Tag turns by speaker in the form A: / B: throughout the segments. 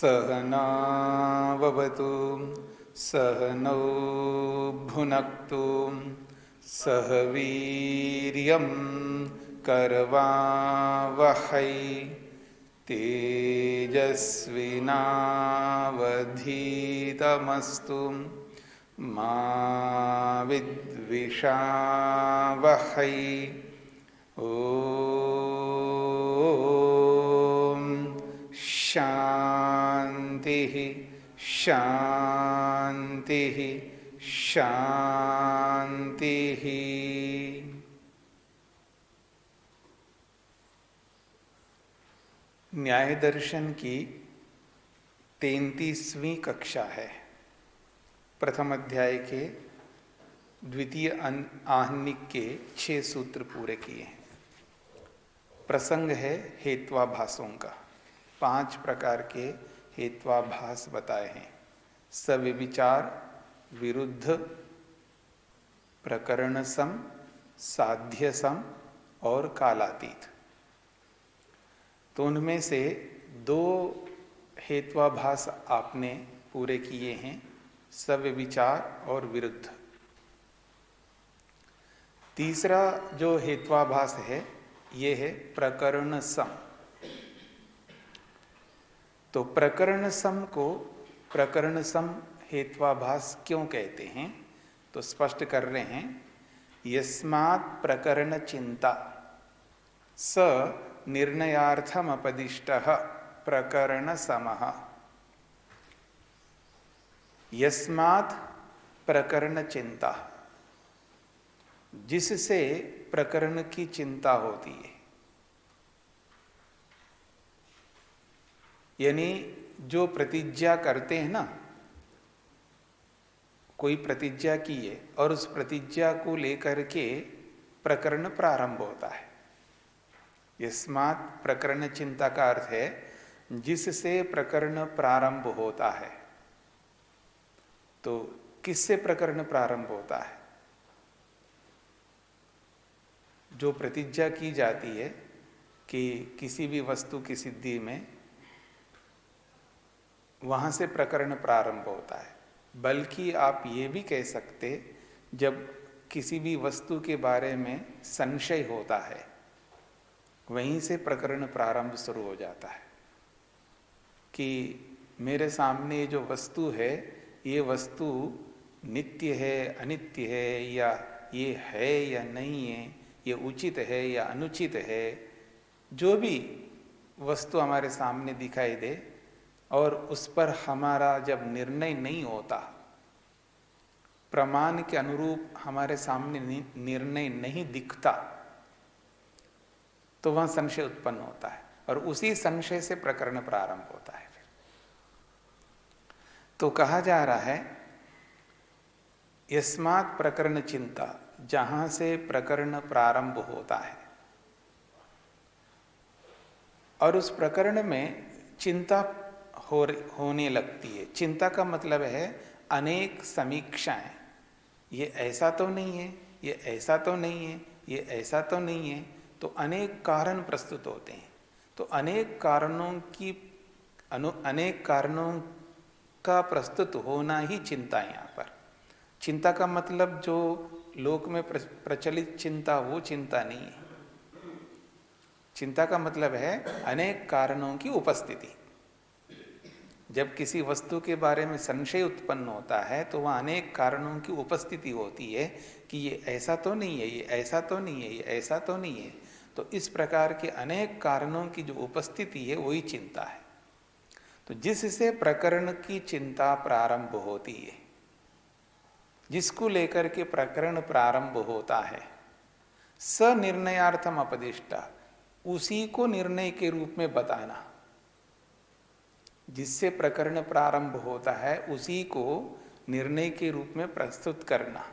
A: सहनाववतु सहनौ भुनक्तु सह वीर्यं करवावहै तेजस्विनावधीतमस्तु मा विद्विषावहै। ओम शांति शांति शांति। न्याय दर्शन की 33वीं कक्षा है। प्रथम अध्याय के द्वितीय आहनिक के 6 सूत्र पूरे किए हैं। प्रसंग है हेत्वाभासों का। 5 प्रकार के हेत्वाभास बताए हैं। सविचार, विरुद्ध, प्रकरण सम, साध्य सम और कालातीत। तो उनमें से 2 हेत्वाभास आपने पूरे किए हैं, सविचार और विरुद्ध। तीसरा जो हेत्वाभास है ये है प्रकरण सम। तो प्रकरण सम को प्रकरण सम हेत्वाभास क्यों कहते हैं तो स्पष्ट कर रहे हैं। यस्मात् प्रकरण चिंता स निर्णयार्थम अपदिष्टः प्रकरण समः। यस्मात् प्रकरण चिंता, जिससे प्रकरण की चिंता होती है, यानी जो प्रतिज्ञा करते हैं ना, कोई प्रतिज्ञा की है और उस प्रतिज्ञा को लेकर के प्रकरण प्रारंभ होता है। यस्मात् प्रकरण चिंता का अर्थ है जिससे प्रकरण प्रारंभ होता है। तो किससे प्रकरण प्रारंभ होता है? जो प्रतिज्ञा की जाती है कि किसी भी वस्तु की सिद्धि में, वहां से प्रकरण प्रारंभ होता है। बल्कि आप ये भी कह सकते, जब किसी भी वस्तु के बारे में संशय होता है वहीं से प्रकरण प्रारंभ शुरू हो जाता है कि मेरे सामने जो वस्तु है ये वस्तु नित्य है, अनित्य है, या ये है या नहीं है, ये उचित है या अनुचित है। जो भी वस्तु हमारे सामने दिखाई दे और उस पर हमारा जब निर्णय नहीं होता, प्रमाण के अनुरूप हमारे सामने निर्णय नहीं दिखता, तो वह संशय उत्पन्न होता है और उसी संशय से प्रकरण प्रारंभ होता है। तो कहा जा रहा है यस्मात् प्रकरण चिंता, जहां से प्रकरण प्रारंभ होता है और उस प्रकरण में चिंता होने लगती है। चिंता का मतलब है अनेक समीक्षाएं। ये ऐसा तो नहीं है, ये ऐसा तो नहीं है, ये ऐसा तो नहीं है। तो अनेक कारण प्रस्तुत होते हैं। तो अनेक कारणों का प्रस्तुत होना ही चिंता है। यहाँ पर चिंता का मतलब जो लोक में प्रचलित चिंता, वो चिंता नहीं है। चिंता का मतलब है अनेक कारणों की उपस्थिति। जब किसी वस्तु के बारे में संशय उत्पन्न होता है तो वह अनेक कारणों की उपस्थिति होती है कि ये ऐसा तो नहीं है, ये ऐसा तो नहीं है, ये ऐसा तो नहीं है। तो इस प्रकार के अनेक कारणों की जो उपस्थिति है वही चिंता है। तो जिससे प्रकरण की चिंता प्रारंभ होती है, जिसको लेकर के प्रकरण प्रारंभ होता है, स निर्णयार्थम अपदिष्टा, उसी को निर्णय के रूप में बताना। जिससे प्रकरण प्रारंभ होता है उसी को निर्णय के रूप में प्रस्तुत करना।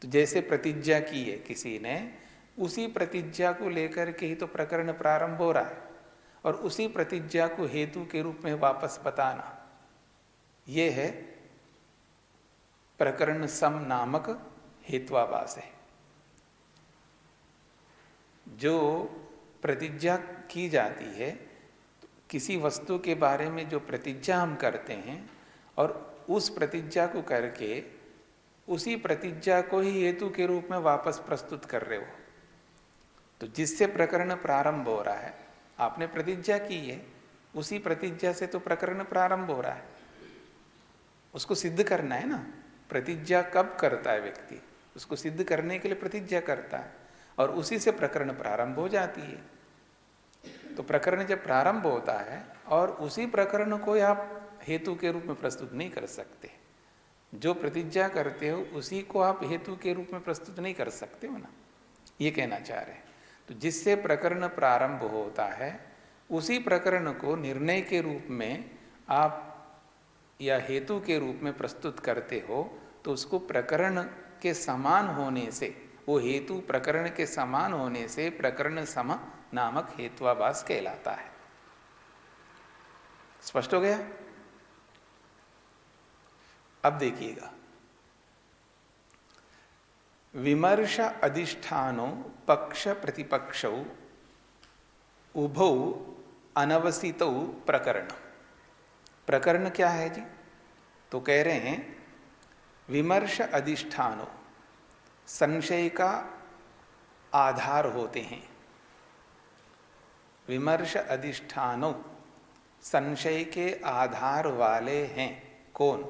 A: तो जैसे प्रतिज्ञा की है किसी ने, उसी प्रतिज्ञा को लेकर के ही तो प्रकरण प्रारंभ हो रहा है और उसी प्रतिज्ञा को हेतु के रूप में वापस बताना। ये है प्रकरण सम नामक हेत्वाभास है। जो प्रतिज्ञा की जाती है, किसी वस्तु के बारे में जो प्रतिज्ञा हम करते हैं और उस प्रतिज्ञा को करके उसी प्रतिज्ञा को ही हेतु के रूप में वापस प्रस्तुत कर रहे हो, तो जिससे प्रकरण प्रारंभ हो रहा है, आपने प्रतिज्ञा की है, उसी प्रतिज्ञा से तो प्रकरण प्रारंभ हो रहा है। उसको सिद्ध करना है ना। प्रतिज्ञा कब करता है व्यक्ति? उसको सिद्ध करने के लिए प्रतिज्ञा करता है और उसी से प्रकरण प्रारंभ हो जाती है। तो प्रकरण जब प्रारंभ होता है और उसी प्रकरण को आप हेतु के रूप में प्रस्तुत नहीं कर सकते, जो प्रतिज्ञा करते हो उसी को आप हेतु के रूप में प्रस्तुत नहीं कर सकते हो ना, ये कहना चाह रहे हैं। तो जिससे प्रकरण प्रारंभ होता है उसी प्रकरण को निर्णय के रूप में आप या हेतु के रूप में प्रस्तुत करते हो, तो उसको प्रकरण के समान होने से, वो हेतु प्रकरण के समान होने से प्रकरण सम नामक हेत्वाभास कहलाता है। स्पष्ट हो गया? अब देखिएगा, विमर्श अधिष्ठानो पक्ष प्रतिपक्षौ उभौ अनवसितौ प्रकरण। प्रकरण क्या है जी? तो कह रहे हैं विमर्श अधिष्ठानो, संशय का आधार होते हैं। विमर्श अधिष्ठानो, संशय के आधार वाले हैं। कौन?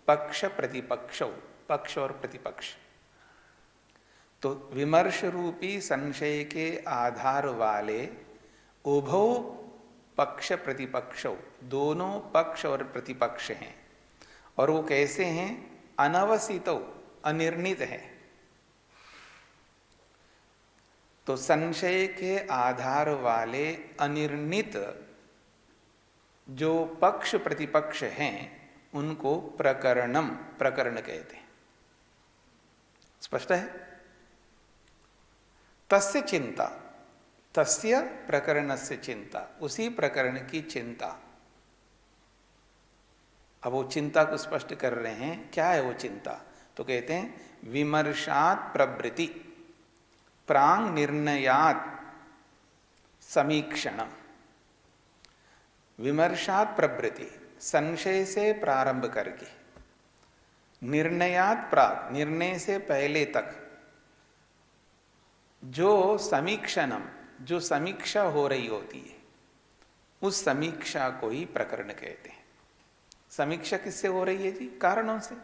A: पक्ष प्रतिपक्ष, पक्ष और प्रतिपक्ष। तो विमर्श रूपी संशय के आधार वाले उभौ पक्ष प्रतिपक्ष, दोनों पक्ष और प्रतिपक्ष हैं। और वो कैसे हैं? अनवसितो, अनिर्णित है। तो संशय के आधार वाले अनिर्णित जो पक्ष प्रतिपक्ष हैं उनको प्रकरणम, प्रकरण कहते हैं। स्पष्ट है? तस्य चिंता, तस्य प्रकरणस्य चिंता, उसी प्रकरण की चिंता। अब वो चिंता को स्पष्ट कर रहे हैं, क्या है वो चिंता? तो कहते हैं विमर्शात् प्रवृत्ति प्रांग निर्णयात् समीक्षणम। विमर्शात् प्रवृत्ति, संशय से प्रारंभ करके, निर्णयात् प्राग, निर्णय से पहले तक जो समीक्षणम, जो समीक्षा हो रही होती है, उस समीक्षा को ही प्रकरण कहते हैं। समीक्षा किससे हो रही है जी? कारणों से।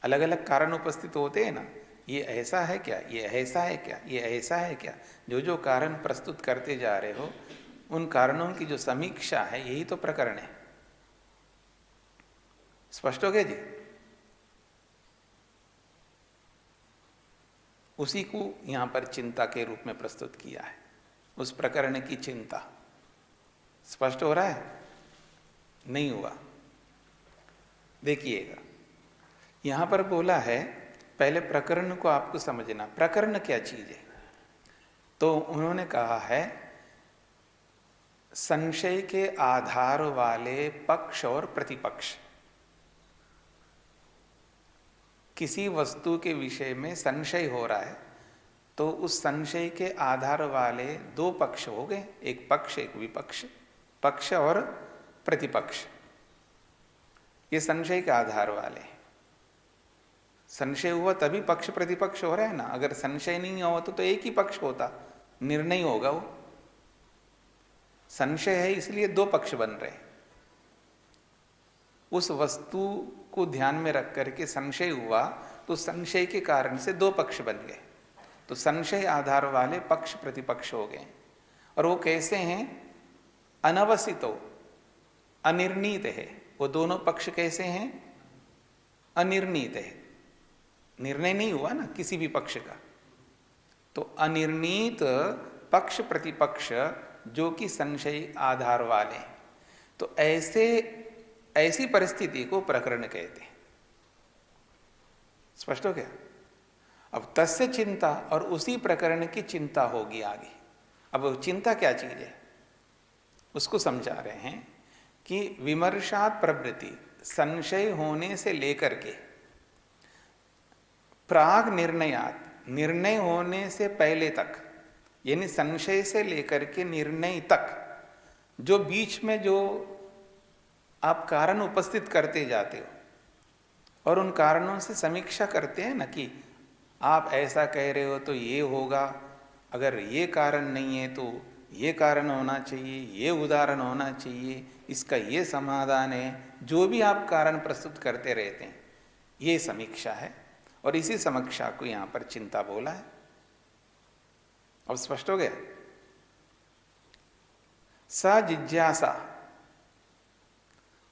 A: अलग अलग कारण उपस्थित होते हैं ना, ये ऐसा है क्या, ये ऐसा है क्या, ये ऐसा है क्या, जो जो कारण प्रस्तुत करते जा रहे हो उन कारणों की जो समीक्षा है, यही तो प्रकरण है। स्पष्ट हो गया जी? उसी को यहां पर चिंता के रूप में प्रस्तुत किया है, उस प्रकरण की चिंता। स्पष्ट हो रहा है? नहीं हुआ? देखिएगा, यहां पर बोला है, पहले प्रकरण को आपको समझना, प्रकरण क्या चीज है। तो उन्होंने कहा है संशय के आधार वाले पक्ष और प्रतिपक्ष। किसी वस्तु के विषय में संशय हो रहा है तो उस संशय के आधार वाले दो पक्ष हो गए, एक पक्ष एक विपक्ष, पक्ष और प्रतिपक्ष। ये संशय के आधार वाले हैं। संशय हुआ तभी पक्ष प्रतिपक्ष हो रहा है ना। अगर संशय नहीं हुआ तो एक ही पक्ष होता, निर्णय होगा वो। संशय है इसलिए दो पक्ष बन रहे हैं। उस वस्तु को ध्यान में रख करके संशय हुआ तो संशय के कारण से दो पक्ष बन गए, तो संशय आधार वाले पक्ष प्रतिपक्ष हो गए। और वो कैसे हैं? अनवसितो, अनिर्णीत है। वो दोनों पक्ष कैसे हैं? अनिर्णीत है। निर्णय नहीं हुआ ना किसी भी पक्ष का, तो अनिर्णीत पक्ष प्रतिपक्ष जो कि संशय आधार वाले हैं। तो ऐसी परिस्थिति को प्रकरण कहते हैं। स्पष्ट हो गया? अब तस्य चिंता, और उसी प्रकरण की चिंता होगी आगे। अब चिंता क्या चीज है उसको समझा रहे हैं कि विमर्शात् प्रवृत्ति, संशय होने से लेकर के प्राग निर्णयात, निर्णय होने से पहले तक, यानी संशय से लेकर के निर्णय तक जो बीच में जो आप कारण उपस्थित करते जाते हो और उन कारणों से समीक्षा करते हैं ना कि आप ऐसा कह रहे हो तो ये होगा, अगर ये कारण नहीं है तो ये कारण होना चाहिए, ये उदाहरण होना चाहिए, इसका ये समाधान है, जो भी आप कारण प्रस्तुत करते रहते हैं, ये समीक्षा है। और इसी समीक्षा को यहां पर चिंता बोला है। अब स्पष्ट हो गया। सा जिज्ञासा,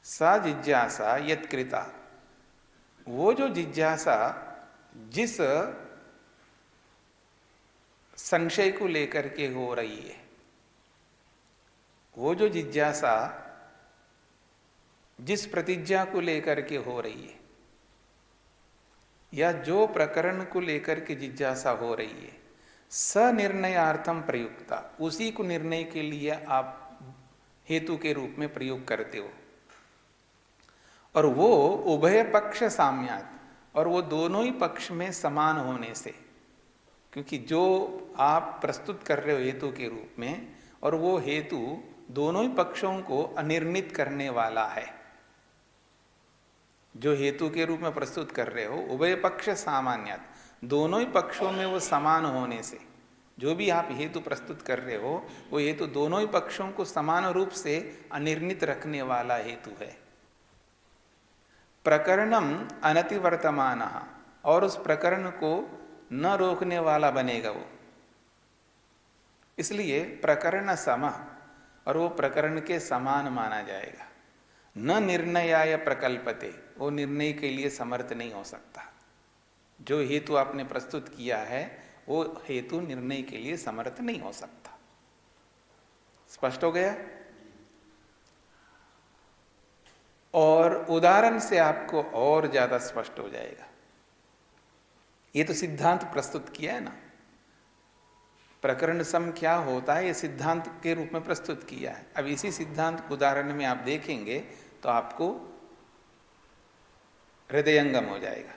A: सा जिज्ञासा यत्कृता, वो जो जिज्ञासा जिस संशय को लेकर के हो रही है, वो जो जिज्ञासा जिस प्रतिज्ञा को लेकर के हो रही है, या जो प्रकरण को लेकर के जिज्ञासा हो रही है, सनिर्णयार्थम प्रयुक्ता, उसी को निर्णय के लिए आप हेतु के रूप में प्रयोग करते हो। और वो उभय पक्ष साम्यात, और वो दोनों ही पक्ष में समान होने से, क्योंकि जो आप प्रस्तुत कर रहे हो हेतु के रूप में, और वो हेतु दोनों ही पक्षों को अनिर्णित करने वाला है। जो हेतु के रूप में प्रस्तुत कर रहे हो, उभय पक्ष सामान्यात, दोनों ही पक्षों में वो समान होने से, जो भी आप हेतु प्रस्तुत कर रहे हो वो हेतु दोनों ही पक्षों को समान रूप से अनिर्णित रखने वाला हेतु है। प्रकरणम अनतिवर्तमान, और उस प्रकरण को न रोकने वाला बनेगा वो, इसलिए प्रकरण सम, और वो प्रकरण के समान माना जाएगा। न निर्णयाय प्रकल्पते, वो निर्णय के लिए समर्थ नहीं हो सकता। जो हेतु आपने प्रस्तुत किया है वो हेतु निर्णय के लिए समर्थ नहीं हो सकता। स्पष्ट हो गया। और उदाहरण से आपको और ज्यादा स्पष्ट हो जाएगा। ये तो सिद्धांत प्रस्तुत किया है ना, प्रकरण सम क्या होता है ये सिद्धांत के रूप में प्रस्तुत किया है। अब इसी सिद्धांत को उदाहरण में आप देखेंगे तो आपको हृदयंगम हो जाएगा।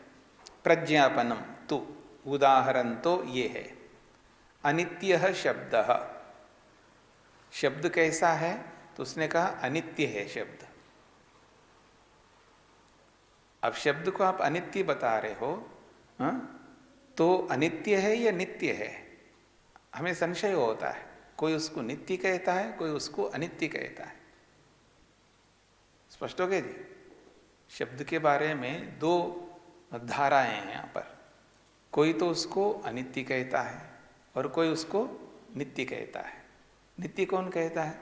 A: प्रज्ञापनम तो उदाहरण तो ये है, अनित्य शब्द, शब्द कैसा है तो उसने कहा अनित्य है शब्द। अब शब्द को आप अनित्य बता रहे हो, तो अनित्य है या नित्य है, हमें संशय होता है। कोई उसको नित्य कहता है, कोई उसको अनित्य कहता है। स्पष्ट हो गया जी। शब्द के बारे में दो धाराएं हैं यहाँ पर, कोई तो उसको अनित्य कहता है और कोई उसको नित्य कहता है। नित्य कौन कहता है?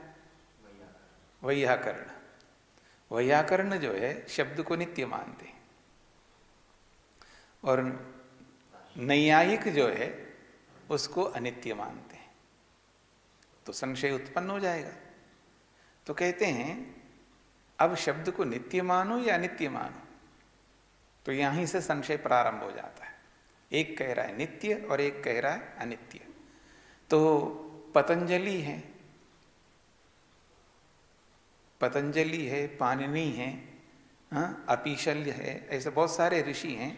A: वैयाकरण। वैयाकरण जो है शब्द को नित्य मानते हैं, और नैयायिक जो है उसको अनित्य मानते हैं। तो संशय उत्पन्न हो जाएगा। तो कहते हैं अब शब्द को नित्य मानो या अनित्य मानो, तो यहीं से संशय प्रारंभ हो जाता है। एक कह रहा है नित्य और एक कह रहा है अनित्य। तो पतंजलि है, पतंजलि है, पाणिनि है, अपीशल्य है, ऐसे बहुत सारे ऋषि हैं।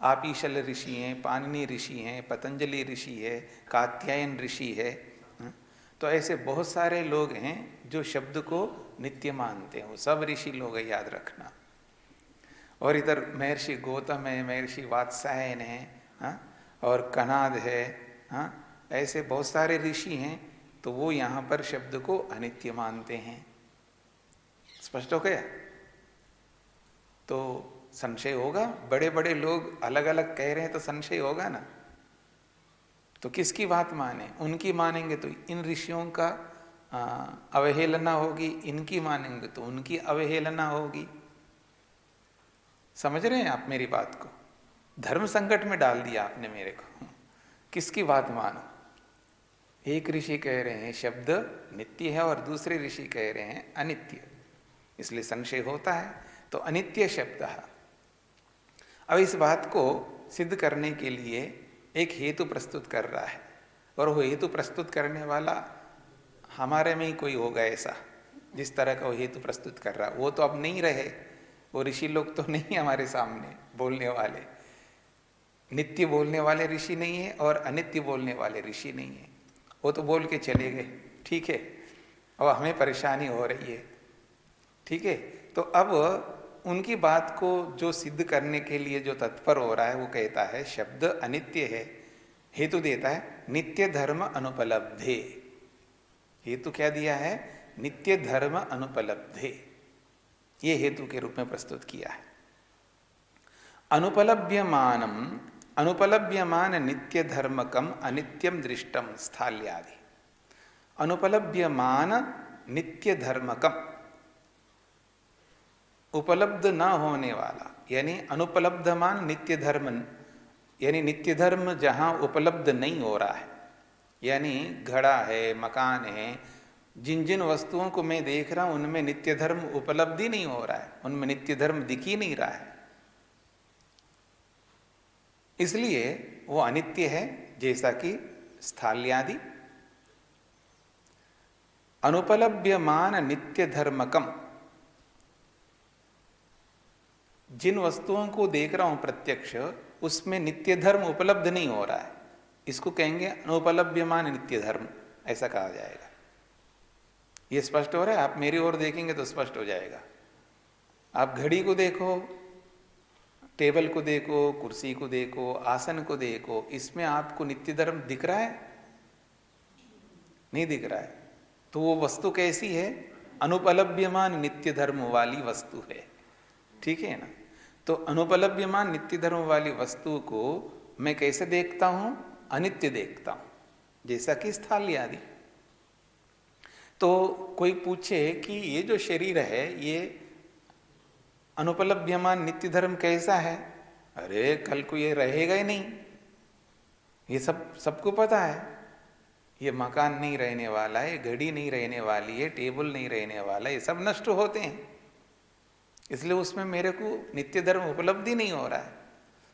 A: आपीशल्य ऋषि हैं, पाणिनि ऋषि हैं, पतंजलि ऋषि है, कात्यायन ऋषि है। तो ऐसे बहुत सारे लोग हैं जो शब्द को नित्य मानते हैं। वो सब ऋषि लोग है, याद रखना। और इधर महर्षि गौतम है, महर्षि वात्सायन है, और कनाद है, ऐसे बहुत सारे ऋषि हैं। तो वो यहाँ पर शब्द को अनित्य मानते हैं। स्पष्ट हो गया। तो संशय होगा, बड़े बड़े लोग अलग अलग कह रहे हैं तो संशय होगा ना। तो किसकी बात माने? उनकी मानेंगे तो इन ऋषियों का अवहेलना होगी, इनकी मानेंगे तो उनकी अवहेलना होगी। समझ रहे हैं आप मेरी बात को? धर्म संकट में डाल दिया आपने मेरे को। किसकी बात मानो? एक ऋषि कह रहे हैं शब्द नित्य है और दूसरे ऋषि कह रहे हैं अनित्य, इसलिए संशय होता है। तो अनित्य शब्द है। अब इस बात को सिद्ध करने के लिए एक हेतु प्रस्तुत कर रहा है, और वो हेतु प्रस्तुत करने वाला हमारे में ही कोई होगा ऐसा, जिस तरह का वो हेतु प्रस्तुत कर रहा है। वो तो अब नहीं रहे, वो ऋषि लोग तो नहीं हमारे सामने बोलने वाले। नित्य बोलने वाले ऋषि नहीं है और अनित्य बोलने वाले ऋषि नहीं है। वो तो बोल के चले गए, ठीक है, और हमें परेशानी हो रही है, ठीक है। तो अब उनकी बात को जो सिद्ध करने के लिए जो तत्पर हो रहा है वो कहता है शब्द अनित्य है, हेतु देता है नित्य धर्म अनुपलब्धे। हेतु क्या दिया है? नित्य धर्म अनुपलब्धे, ये हेतु के रूप में प्रस्तुत किया है। अनुपलभ्यमान नित्य धर्मकम अनित्यम दृष्टम स्थाल्यादि। अनुपलभ्यमान नित्य धर्मकम, उपलब्ध न होने वाला, यानी अनुपलब्धमान नित्य धर्म, यानी नित्य धर्म जहां उपलब्ध नहीं हो रहा है, यानी घड़ा है, मकान है, जिन जिन वस्तुओं को मैं देख रहा हूं उनमें नित्य धर्म उपलब्धि नहीं हो रहा है, उनमें नित्य धर्म दिख ही नहीं रहा है, इसलिए वो अनित्य है। जैसा कि स्थाल्यादि। अनुपलभ्यमान नित्य धर्मकम, जिन वस्तुओं को देख रहा हूं प्रत्यक्ष उसमें नित्य धर्म उपलब्ध नहीं हो रहा है, इसको कहेंगे अनुपलभ्यमान नित्य धर्म, ऐसा कहा जाएगा। ये स्पष्ट हो रहा है? आप मेरी ओर देखेंगे तो स्पष्ट हो जाएगा। आप घड़ी को देखो, टेबल को देखो, कुर्सी को देखो, आसन को देखो, इसमें आपको नित्य धर्म दिख रहा है? नहीं दिख रहा है। तो वो वस्तु कैसी है? अनुपलभ्यमान नित्य धर्म वाली वस्तु है, ठीक है ना। तो अनुपलभ्यमान नित्य धर्म वाली वस्तु को मैं कैसे देखता हूं? अनित्य देखता हूं, जैसा कि स्थाल्यादि। तो कोई पूछे कि ये जो शरीर है ये अनुपलभ्यमान नित्य धर्म कैसा है? अरे कल को ये रहेगा ही नहीं, ये सबको पता है। ये मकान नहीं रहने वाला है, घड़ी नहीं रहने वाली है, टेबल नहीं रहने वाला है, ये सब नष्ट होते हैं, इसलिए उसमें मेरे को नित्य धर्म उपलब्धि नहीं हो रहा है।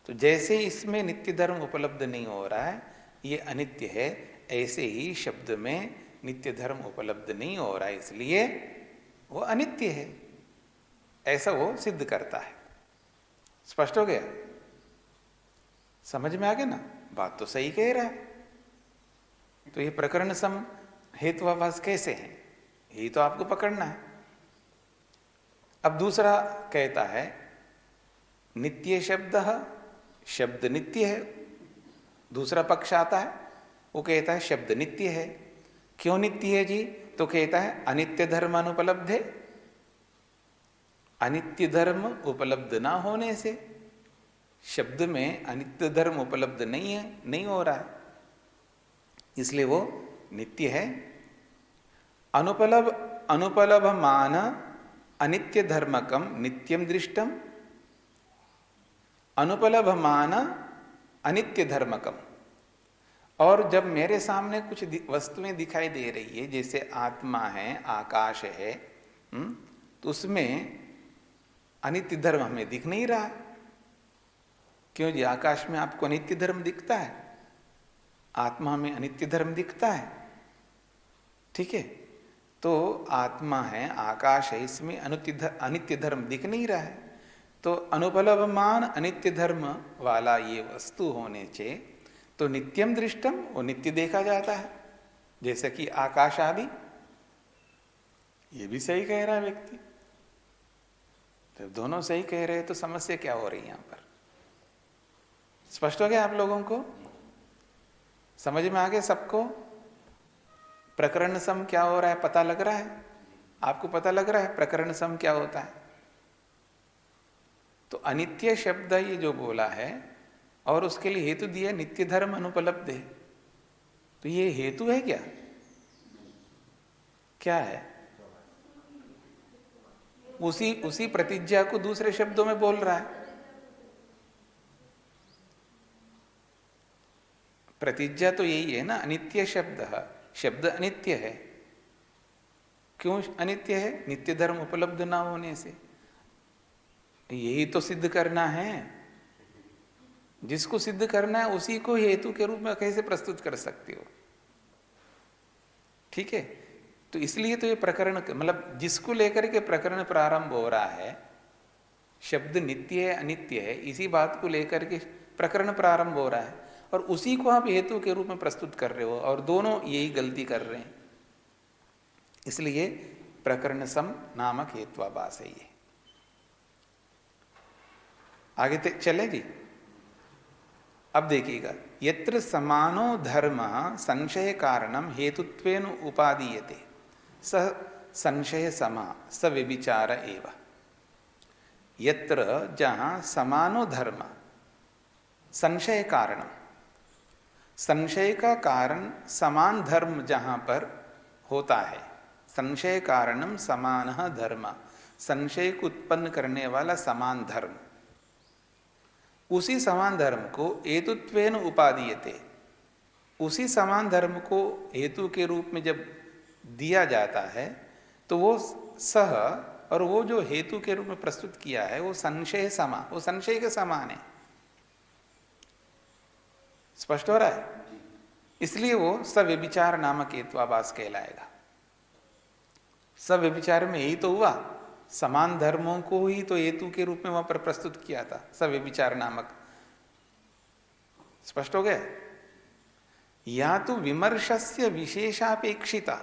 A: तो जैसे इसमें नित्य धर्म उपलब्ध नहीं हो रहा है, ये अनित्य है, ऐसे ही शब्द में नित्य धर्म उपलब्ध नहीं हो रहा है, इसलिए वो अनित्य है, ऐसा वो सिद्ध करता है। स्पष्ट हो गया? समझ में आ गया ना? बात तो सही कह रहा है। तो ये प्रकरण सम हेतुवाभास कैसे है, यही तो आपको पकड़ना है। अब दूसरा कहता है नित्य शब्द नित्य है। दूसरा पक्ष आता है, वो कहता है शब्द नित्य है। क्यों नित्य है जी? तो कहता है अनित्य धर्म अनुपलब्ध है। अनित्य धर्म उपलब्ध ना होने से, शब्द में अनित्य धर्म उपलब्ध नहीं है, नहीं हो रहा है, इसलिए वो नित्य है। अनुपलभमान अनित्य धर्मकम नित्यम दृष्टम। अनुपलभमान अनित्य धर्मकम, और जब मेरे सामने कुछ वस्तुएं दिखाई दे रही है, जैसे आत्मा है, आकाश है, तो उसमें अनित्य धर्म हमें दिख नहीं रहा। क्यों जी? आकाश में आपको अनित्य धर्म दिखता है, आत्मा में अनित्य धर्म दिखता है, ठीक है। तो आत्मा है, आकाश है, इसमें अनित्य धर्म दिख नहीं रहा है। तो अनुपलभमान अनित्य धर्म वाला ये वस्तु होने से तो नित्यम दृष्टम, वो नित्य देखा जाता है, जैसे कि आकाश आदि। ये भी सही कह रहा है व्यक्ति। तो दोनों सही कह रहे हैं तो समस्या क्या हो रही है यहां पर? स्पष्ट हो गया आप लोगों को? समझ में आ गया सबको? प्रकरण सम क्या हो रहा है पता लग रहा है? आपको पता लग रहा है प्रकरण सम क्या होता है? तो अनित्य शब्द ये जो बोला है और उसके लिए हेतु दिया नित्य धर्म अनुपलब्ध है, तो ये हेतु है क्या? क्या है? उसी प्रतिज्ञा को दूसरे शब्दों में बोल रहा है। प्रतिज्ञा तो यही है ना, अनित्य शब्द अनित्य है। क्यों अनित्य है? नित्य धर्म उपलब्ध ना होने से। यही तो सिद्ध करना है। जिसको सिद्ध करना है उसी को हेतु के रूप में कैसे प्रस्तुत कर सकते हो? ठीक है। तो इसलिए तो ये प्रकरण, मतलब जिसको लेकर के प्रकरण प्रारंभ हो रहा है, शब्द नित्य है अनित्य है, इसी बात को लेकर के प्रकरण प्रारंभ हो रहा है और उसी को आप हेतु के रूप में प्रस्तुत कर रहे हो, और दोनों यही गलती कर रहे हैं। इसलिए प्रकरण सम नामक हेत्वाभास है ये। आगे तक चले जी। अब देखिएगा, यत्र समानो धर्म संशय कारणम हेतुत्वेन उपादीयते स संशय समा स व्यभिचार एव। यत्र जहाँ समानो धर्म संशय कारणम, संशय का कारण समान धर्म जहाँ पर होता है, संशय कारणम समान धर्म, संशय को उत्पन्न करने वाला समान धर्म, उसी समान धर्म को हेतुत्वेन उपादीयते, उसी समान धर्म को हेतु के रूप में जब दिया जाता है तो वो सह, और वो जो हेतु के रूप में प्रस्तुत किया है वो संशय समा, वो संशय के समान है। स्पष्ट हो रहा है? इसलिए वो सव्यभिचार नामक हेत्वाभास कहलाएगा। सव्यभिचार में यही तो हुआ, समान धर्मों को ही तो हेतु के रूप में वहां पर प्रस्तुत किया था, सव्यभिचार नामक। स्पष्ट हो गया? या तो विमर्शस्य विशेषापेक्षिता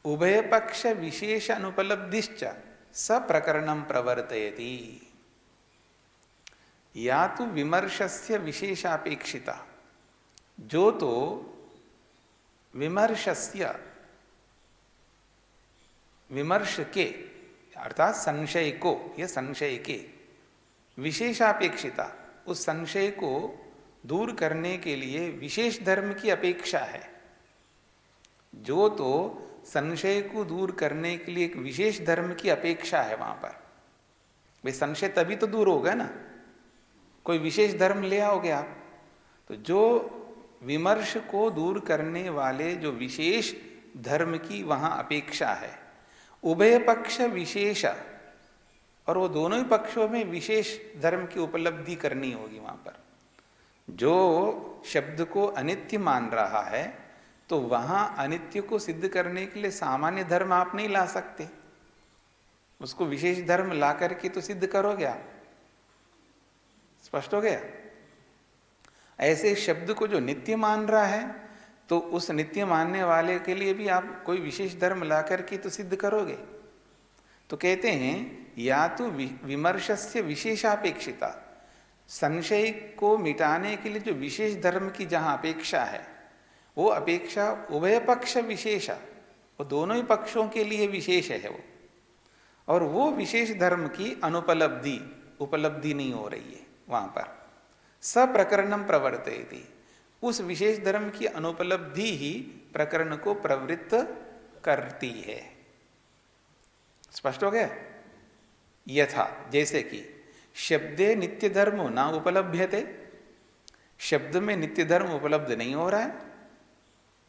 A: उभय पक्ष विशेष अनुपलब्धिश्च स प्रकरणम प्रवर्तयति। या तो विमर्शस्य विशेषापेक्षिता, जो तो विमर्शस्य, विमर्श के अर्थात संशय को या संशय के विशेषापेक्षिता, उस संशय को दूर करने के लिए विशेष धर्म की अपेक्षा है। जो तो संशय को दूर करने के लिए एक विशेष धर्म की अपेक्षा है वहां पर। भाई संशय तभी तो दूर होगा ना, कोई विशेष धर्म ले आओगे आप। तो जो विमर्श को दूर करने वाले जो विशेष धर्म की वहां अपेक्षा है, उभय पक्ष विशेष, और वो दोनों ही पक्षों में विशेष धर्म की उपलब्धि करनी होगी वहां पर। जो शब्द को अनित्य मान रहा है तो वहां अनित्य को सिद्ध करने के लिए सामान्य धर्म आप नहीं ला सकते, उसको विशेष धर्म ला करके तो सिद्ध करोगे आप। स्पष्ट हो गया? ऐसे शब्द को जो नित्य मान रहा है तो उस नित्य मानने वाले के लिए भी आप कोई विशेष धर्म ला करके तो सिद्ध करोगे। तो कहते हैं या तो विमर्शस्य विशेषापेक्षिता, संशय को मिटाने के लिए जो विशेष धर्म की जहां अपेक्षा है वो अपेक्षा उभय पक्ष विशेष, वो दोनों ही पक्षों के लिए विशेष है वो, और वो विशेष धर्म की अनुपलब्धि, उपलब्धि नहीं हो रही है वहां पर। स प्रकरणम प्रवर्तयति, उस विशेष धर्म की अनुपलब्धि ही प्रकरण को प्रवृत्त करती है। स्पष्ट हो गया? यथा, जैसे कि शब्दे नित्य धर्मो न उपलभ्यते, शब्द में नित्य धर्म उपलब्ध नहीं हो रहा है,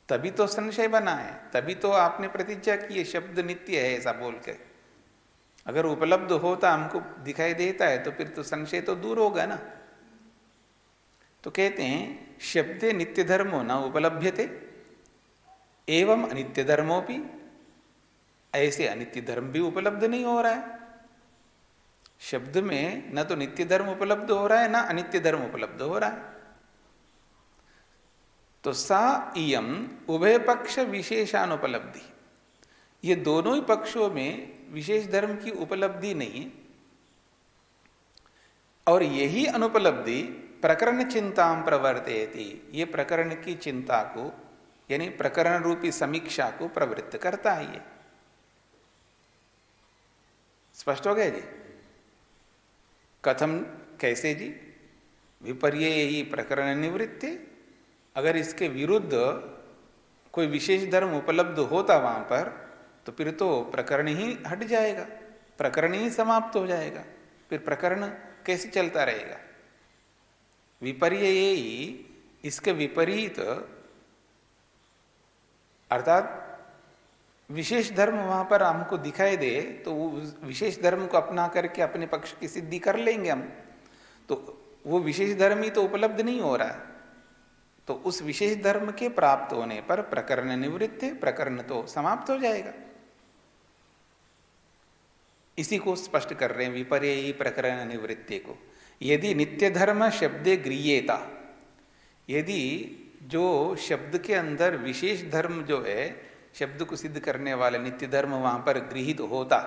A: तभी तो संशय बना है, तभी तो आपने प्रतिज्ञा की है शब्द नित्य है ऐसा बोल के। अगर उपलब्ध होता, हमको दिखाई देता है, तो फिर तो संशय तो दूर होगा ना। तो कहते हैं शब्दे नित्य धर्मो न उपलभ्यते एवं अनित्य धर्मोपि, ऐसे अनित्य धर्म भी उपलब्ध नहीं हो रहा है। शब्द में न तो नित्य धर्म उपलब्ध हो रहा है न अनित्य धर्म उपलब्ध हो रहा है। तो सा इयम उभय पक्ष विशेषानुपलब्धि, ये दोनों ही पक्षों में विशेष धर्म की उपलब्धि नहीं है, और यही अनुपलब्धि प्रकरण चिंतां प्रवर्तयति, ये प्रकरण की चिंता को यानी प्रकरण रूपी समीक्षा को प्रवृत्त करता है। ये स्पष्ट हो गया जी? कथम, कैसे जी? विपर्य ही प्रकरण निवृत्ति, अगर इसके विरुद्ध कोई विशेष धर्म उपलब्ध होता वहां पर तो फिर तो प्रकरण ही हट जाएगा, प्रकरण ही समाप्त हो जाएगा, फिर प्रकरण कैसे चलता रहेगा? विपर्य ही, इसके विपरीत अर्थात विशेष धर्म वहां पर हमको दिखाई दे तो वो विशेष धर्म को अपना करके अपने पक्ष की सिद्धि कर लेंगे हम। तो वो विशेष धर्म ही तो उपलब्ध नहीं हो रहा है, तो उस विशेष धर्म के प्राप्त होने पर प्रकरण निवृत्त है, प्रकरण तो समाप्त हो जाएगा। इसी को स्पष्ट कर रहे हैं विपर्ययी प्रकरण निवृत्ति को। यदि नित्य धर्म शब्दे गृह्येता, यदि जो शब्द के अंदर विशेष धर्म जो है, शब्द को सिद्ध करने वाला नित्य धर्म वहां पर गृहीत होता,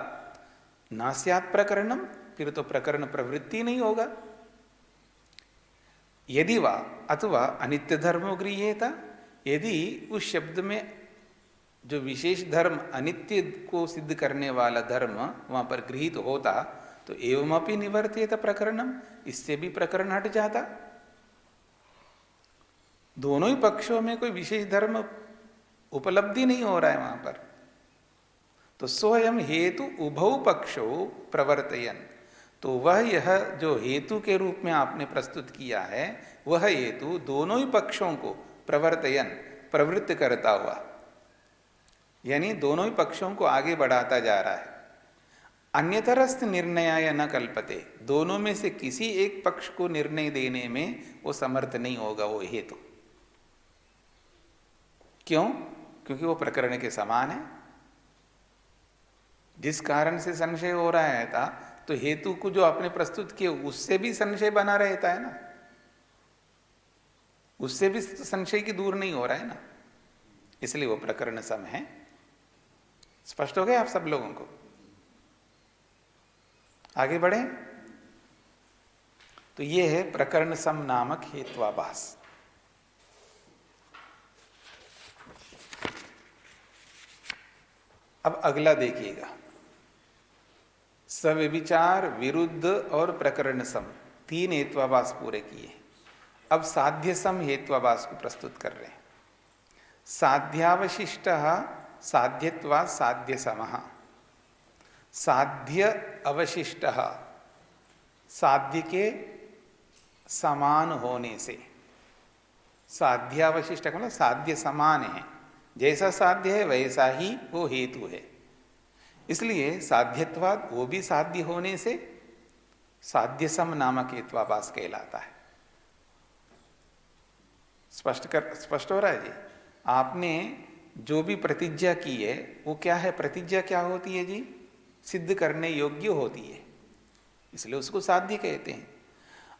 A: ना स्यात् प्रकरणम, फिर तो प्रकरण प्रवृत्ति नहीं होगा। यदि वा अथवा अनित्य धर्मो गृह्येता, यदि उस शब्द में जो विशेष धर्म अनित्य को सिद्ध करने वाला धर्म वहां पर गृहीत होता, तो एवमपि निवर्त्येत प्रकरणम, इससे भी प्रकरण हट जाता। दोनों ही पक्षों में कोई विशेष धर्म उपलब्धि नहीं हो रहा है वहां पर, तो स्वयं हेतु उभौ पक्षो प्रवर्तयन, तो वह यह जो हेतु के रूप में आपने प्रस्तुत किया है, वह हेतु दोनों ही पक्षों को प्रवर्तयन, प्रवृत्त करता हुआ, यानी दोनों ही पक्षों को आगे बढ़ाता जा रहा है। अन्यतरस्थ निर्णयाय न कल्पते, दोनों में से किसी एक पक्ष को निर्णय देने में वो समर्थ नहीं होगा वो हेतु। क्यों? क्योंकि वो प्रकरण के समान है। जिस कारण से संशय हो रहा है था, तो हेतु को जो आपने प्रस्तुत किए उससे भी संशय बना रहता है ना, उससे भी संशय की दूर नहीं हो रहा है ना, इसलिए वो प्रकरण सम है। स्पष्ट हो गया आप सब लोगों को? आगे बढ़े तो ये है प्रकरण सम नामक हेत्वाभास। अब अगला देखिएगा, सव्यभिचार, विरुद्ध और प्रकरण सम, तीन हेत्वाभास पूरे किए। अब साध्य सम हेत्वाभास को प्रस्तुत कर रहे हैं। साध्यावशिष्ट साध्यत्वा साध्य समः, साध्य अवशिष्ट साध्य के समान होने से, साध्यावशिष्ट मतलब साध्य समान है, जैसा साध्य है वैसा ही वो हेतु है, इसलिए साध्यत्वाद वो भी साध्य होने से साध्य सम नामक हेत्वाभास कहलाता है। स्पष्ट हो रहा है जी? आपने जो भी प्रतिज्ञा की है वो क्या है? प्रतिज्ञा क्या होती है जी? सिद्ध करने योग्य होती है, इसलिए उसको साध्य कहते हैं।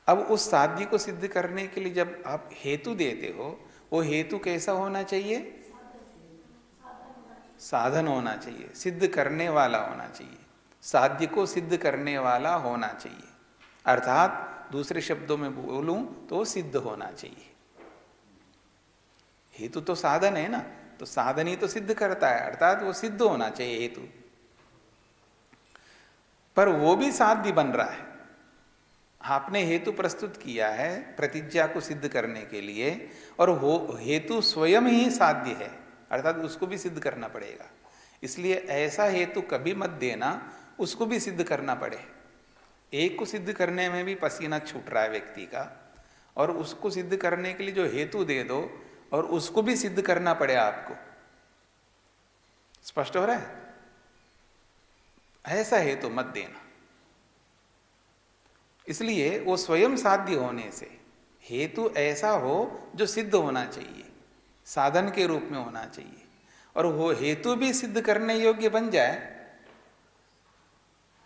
A: अब उस साध्य को सिद्ध करने के लिए जब आप हेतु देते हो, वो हेतु कैसा होना चाहिए? साधन होना चाहिए, सिद्ध करने वाला होना चाहिए, साध्य को सिद्ध करने वाला होना चाहिए। अर्थात दूसरे शब्दों में बोलूं तो सिद्ध होना चाहिए। हेतु तो साधन है ना, तो साधन ही तो सिद्ध करता है, अर्थात वो सिद्ध होना चाहिए हेतु, पर वो भी साध्य बन रहा है। आपने हेतु प्रस्तुत किया है प्रतिज्ञा को सिद्ध करने के लिए, और वो हेतु स्वयं ही साध्य है, अर्थात उसको भी सिद्ध करना पड़ेगा। इसलिए ऐसा हेतु कभी मत देना उसको भी सिद्ध करना पड़े। एक को सिद्ध करने में भी पसीना छूट रहा है व्यक्ति का, और उसको सिद्ध करने के लिए जो हेतु दे दो और उसको भी सिद्ध करना पड़े आपको। स्पष्ट हो रहा है? ऐसा हेतु मत देना। इसलिए वो स्वयं साध्य होने से हेतु ऐसा हो जो सिद्ध होना चाहिए, साधन के रूप में होना चाहिए, और वो हेतु भी सिद्ध करने योग्य बन जाए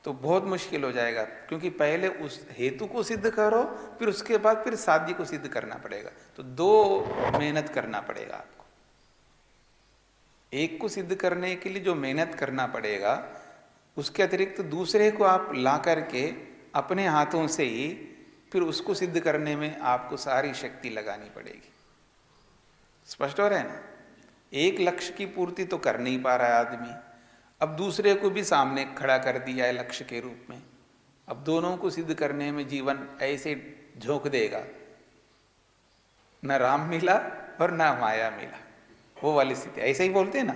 A: तो बहुत मुश्किल हो जाएगा, क्योंकि पहले उस हेतु को सिद्ध करो, फिर उसके बाद फिर साध्य को सिद्ध करना पड़ेगा, तो दो मेहनत करना पड़ेगा आपको। एक को सिद्ध करने के लिए जो मेहनत करना पड़ेगा, उसके अतिरिक्त दूसरे को आप ला करके अपने हाथों से ही फिर उसको सिद्ध करने में आपको सारी शक्ति लगानी पड़ेगी। स्पष्ट हो रहा है ना? एक लक्ष्य की पूर्ति तो कर नहीं पा रहा है आदमी, अब दूसरे को भी सामने खड़ा कर दिया है लक्ष्य के रूप में, अब दोनों को सिद्ध करने में जीवन ऐसे झोंक देगा, न राम मिला और न माया मिला, वो वाली स्थिति। ऐसे ही बोलते हैं ना,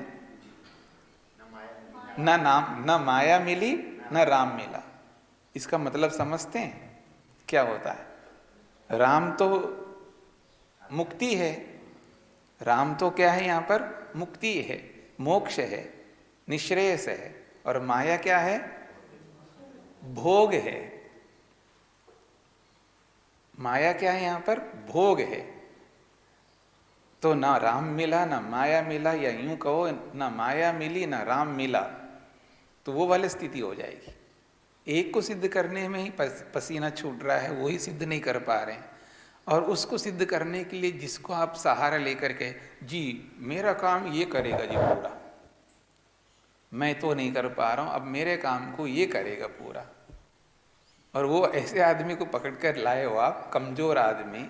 A: न माया मिली न राम मिला। इसका मतलब समझते हैं क्या होता है? राम तो मुक्ति है, राम तो क्या है? यहाँ पर मुक्ति है, मोक्ष है, निश्रेयस है, और माया क्या है? भोग है। माया क्या है? यहाँ पर भोग है। तो ना राम मिला ना माया मिला, या यूं कहो ना माया मिली ना राम मिला, तो वो वाली स्थिति हो जाएगी। एक को सिद्ध करने में ही पसीना छूट रहा है, वही सिद्ध नहीं कर पा रहे हैं। और उसको सिद्ध करने के लिए जिसको आप सहारा लेकर के, जी मेरा काम ये करेगा जी पूरा, मैं तो नहीं कर पा रहा हूं, अब मेरे काम को ये करेगा पूरा। और वो ऐसे आदमी को पकड़ कर लाए हो आप, कमजोर आदमी,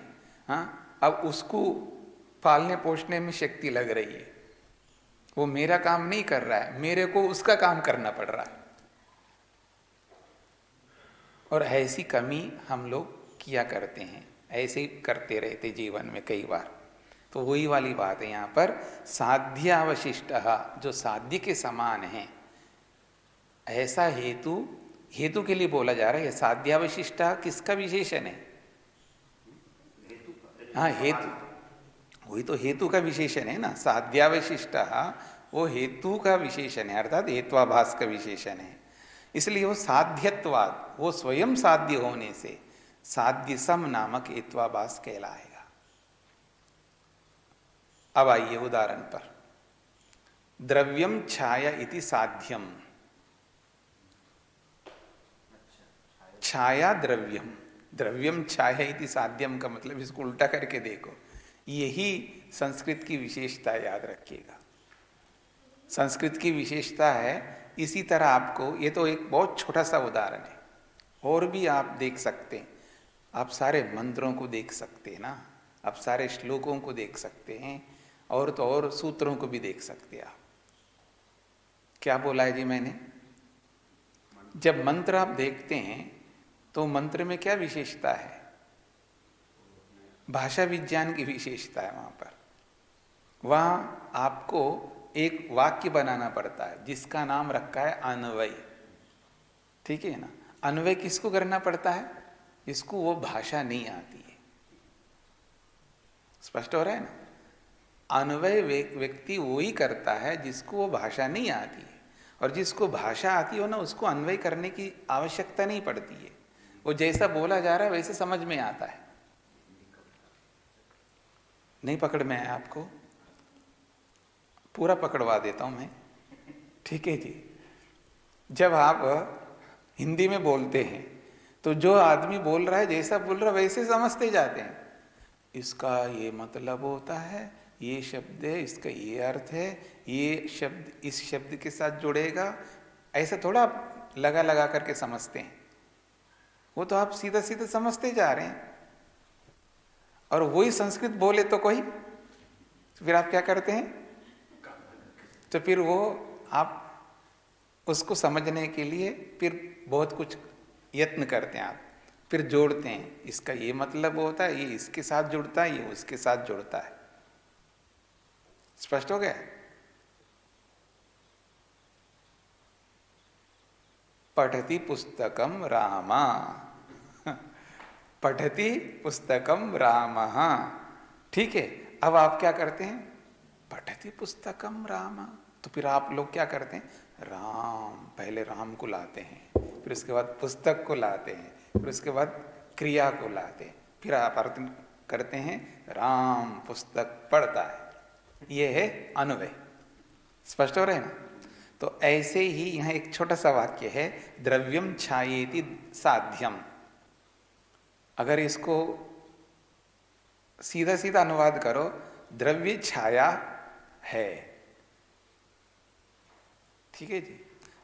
A: हाँ, अब उसको पालने पोषने में शक्ति लग रही है, वो मेरा काम नहीं कर रहा है, मेरे को उसका काम करना पड़ रहा है। और ऐसी कमी हम लोग किया करते हैं, ऐसे ही करते रहते जीवन में कई बार। तो वही वाली बात है यहाँ पर, साध्यावशिष्ट, जो साध्य के समान है ऐसा हेतु, हेतु के लिए बोला जा रहा है। साध्यावशिष्ट किसका विशेषण है? हाँ, हेतु, वही तो हेतु का विशेषण है ना। साध्यावशिष्ट वो हेतु का विशेषण है, अर्थात हेत्वाभास का विशेषण है। इसलिए वो साध्यत्वाद, वो स्वयं साध्य होने से साध्य सम नामक हेत्वाभास कहलाएगा। अब आइए उदाहरण पर, द्रव्यम छाया इति साध्यम, छाया द्रव्यम, द्रव्यम छाया इति साध्यम का मतलब इसको उल्टा करके देखो, यही संस्कृत की विशेषता, याद रखिएगा। संस्कृत की विशेषता है। इसी तरह आपको, ये तो एक बहुत छोटा सा उदाहरण है, और भी आप देख सकते हैं। आप सारे मंत्रों को देख सकते हैं ना, आप सारे श्लोकों को देख सकते हैं, और तो और सूत्रों को भी देख सकते हैं आप। क्या बोला है जी मैंने? जब मंत्र आप देखते हैं तो मंत्र में क्या विशेषता है? भाषा विज्ञान की विशेषता है। वहां पर, वहां आपको एक वाक्य बनाना पड़ता है जिसका नाम रखा है अन्वय। ठीक है ना? अन्वय किसको करना पड़ता है? इसको वो भाषा नहीं आती है। स्पष्ट हो रहा है ना? अन्वय व्यक्ति वही करता है जिसको वो भाषा नहीं आती है, और जिसको भाषा आती हो ना, उसको अन्वय करने की आवश्यकता नहीं पड़ती है। वो जैसा बोला जा रहा है वैसे समझ में आता है। नहीं पकड़ में आया आपको? पूरा पकड़वा देता हूं मैं। ठीक है जी। जब आप हिंदी में बोलते हैं तो जो आदमी बोल रहा है, जैसा बोल रहा है वैसे समझते जाते हैं। इसका ये मतलब होता है, ये शब्द है, इसका ये अर्थ है, ये शब्द इस शब्द के साथ जुड़ेगा, ऐसा थोड़ा आप लगा लगा करके समझते हैं। वो तो आप सीधा सीधा समझते जा रहे हैं। और वही संस्कृत बोले तो कोई, तो फिर आप क्या करते हैं? तो फिर वो आप उसको समझने के लिए फिर बहुत कुछ यत्न करते हैं, आप फिर जोड़ते हैं। इसका ये मतलब होता है, ये इसके साथ जुड़ता है, ये उसके साथ जुड़ता है। स्पष्ट हो गया? पठति पुस्तकम रामा, पठति पुस्तकम रामः। ठीक है, अब आप क्या करते हैं? पठति पुस्तकम राम। तो फिर आप लोग क्या करते हैं? राम, पहले राम को लाते हैं, फिर उसके बाद पुस्तक को लाते हैं, फिर उसके बाद क्रिया को लाते हैं, फिर आप अर्थ करते हैं राम पुस्तक पढ़ता है। ये है अन्वय। स्पष्ट हो रहे हैं ना? तो ऐसे ही यहाँ एक छोटा सा वाक्य है, द्रव्यम छायेति साध्यम। अगर इसको सीधा सीधा अनुवाद करो, द्रव्य छाया है। ठीक है जी।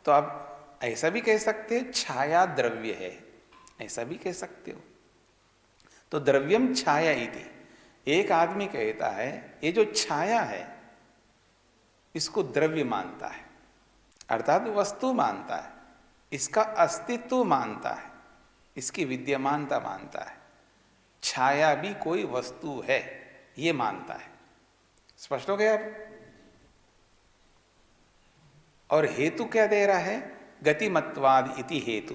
A: तो आप ऐसा भी कह सकते हैं छाया द्रव्य है, ऐसा भी कह सकते हो। तो द्रव्यम छाया इति, एक आदमी कहता है ये जो छाया है इसको द्रव्य मानता है, अर्थात वस्तु मानता है, इसका अस्तित्व मानता है, इसकी विद्यमानता मानता है। छाया भी कोई वस्तु है ये मानता है। स्पष्ट हो गया? और हेतु क्या दे रहा है? गतिमत्वाद इति हेतु।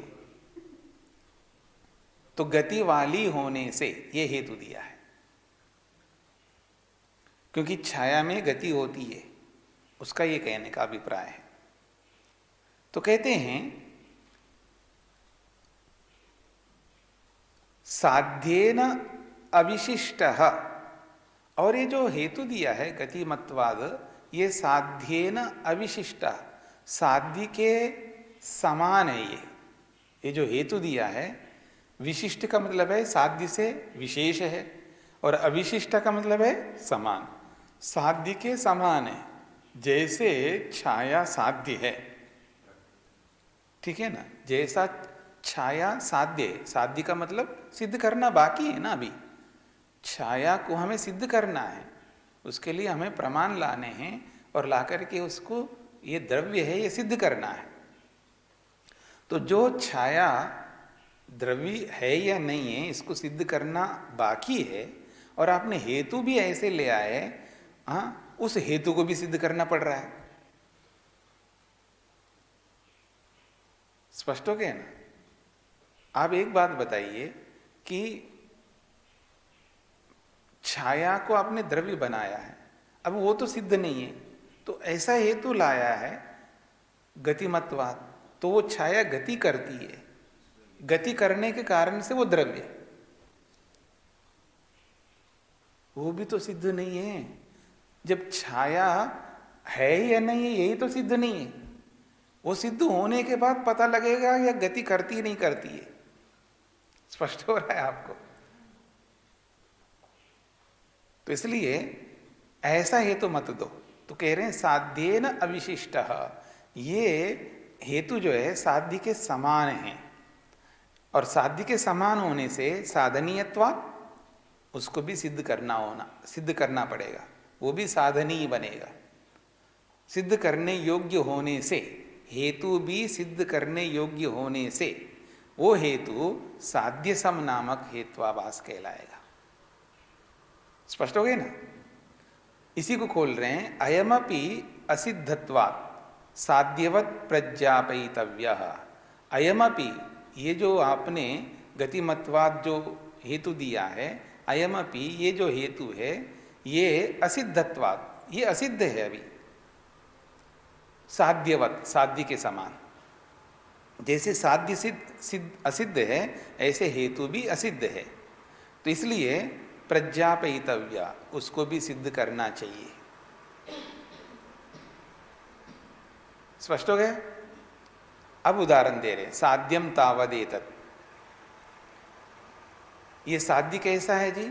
A: तो गति वाली होने से ये हेतु दिया है, क्योंकि छाया में गति होती है, उसका ये कहने का अभिप्राय है। तो कहते हैं साध्येन अविशिष्टः, और ये जो हेतु दिया है गतिमत्वाद, ये साध्येन अविशिष्टः, साध्य के समान है। ये ये जो हेतु दिया है, विशिष्ट का मतलब है साध्य से विशेष है, और अविशिष्ट का मतलब है समान। साध्य के समान है, जैसे छाया साध्य है, ठीक है ना। जैसा छाया साध्य है, साध्य का मतलब सिद्ध करना बाकी है ना। अभी छाया को हमें सिद्ध करना है, उसके लिए हमें प्रमाण लाने हैं, और ला करके उसको ये द्रव्य है ये सिद्ध करना है। तो जो छाया द्रव्य है या नहीं है इसको सिद्ध करना बाकी है, और आपने हेतु भी ऐसे ले आए, हाँ, उस हेतु को भी सिद्ध करना पड़ रहा है। स्पष्ट हो गया ना। आप एक बात बताइए कि छाया को आपने द्रव्य बनाया है, अब वो तो सिद्ध नहीं है, तो ऐसा हेतु लाया है गतिमत्वात्, तो वो छाया गति करती है, गति करने के कारण से वो द्रव्य, वो भी तो सिद्ध नहीं है। जब छाया है या नहीं है यही तो सिद्ध नहीं है, वो सिद्ध होने के बाद पता लगेगा या गति करती नहीं करती है। स्पष्ट हो रहा है आपको। तो इसलिए ऐसा हेतु मत दो। तो कह रहे हैं साध्येन अविशिष्ट, ये हेतु जो है साध्य के समान है, और साध्य के समान होने से साधनीयत्वा, उसको भी सिद्ध करना पड़ेगा, वो भी साधनीय बनेगा। सिद्ध करने योग्य होने से, हेतु भी सिद्ध करने योग्य होने से वो हेतु साध्य सम नामक हेत्वाभास कहलाएगा। स्पष्ट हो गया ना। इसी को खोल रहे हैं, अयमपि असिद्धत्वात् साध्यवत प्रज्ञापयितव्यः। अयमपि, ये जो आपने गतिमत्वात् जो हेतु दिया है, अयमपि ये जो हेतु है ये असिद्धत्वात्, ये असिद्ध है अभी। साध्यवत, साध्य के समान, जैसे साध्य असिद्ध है ऐसे हेतु भी असिद्ध है। तो इसलिए प्रज्ञापयितव्य, उसको भी सिद्ध करना चाहिए। स्पष्ट हो गया। अब उदाहरण दे रहे, साध्यम तावदेतत्। ये साध्य कैसा है जी?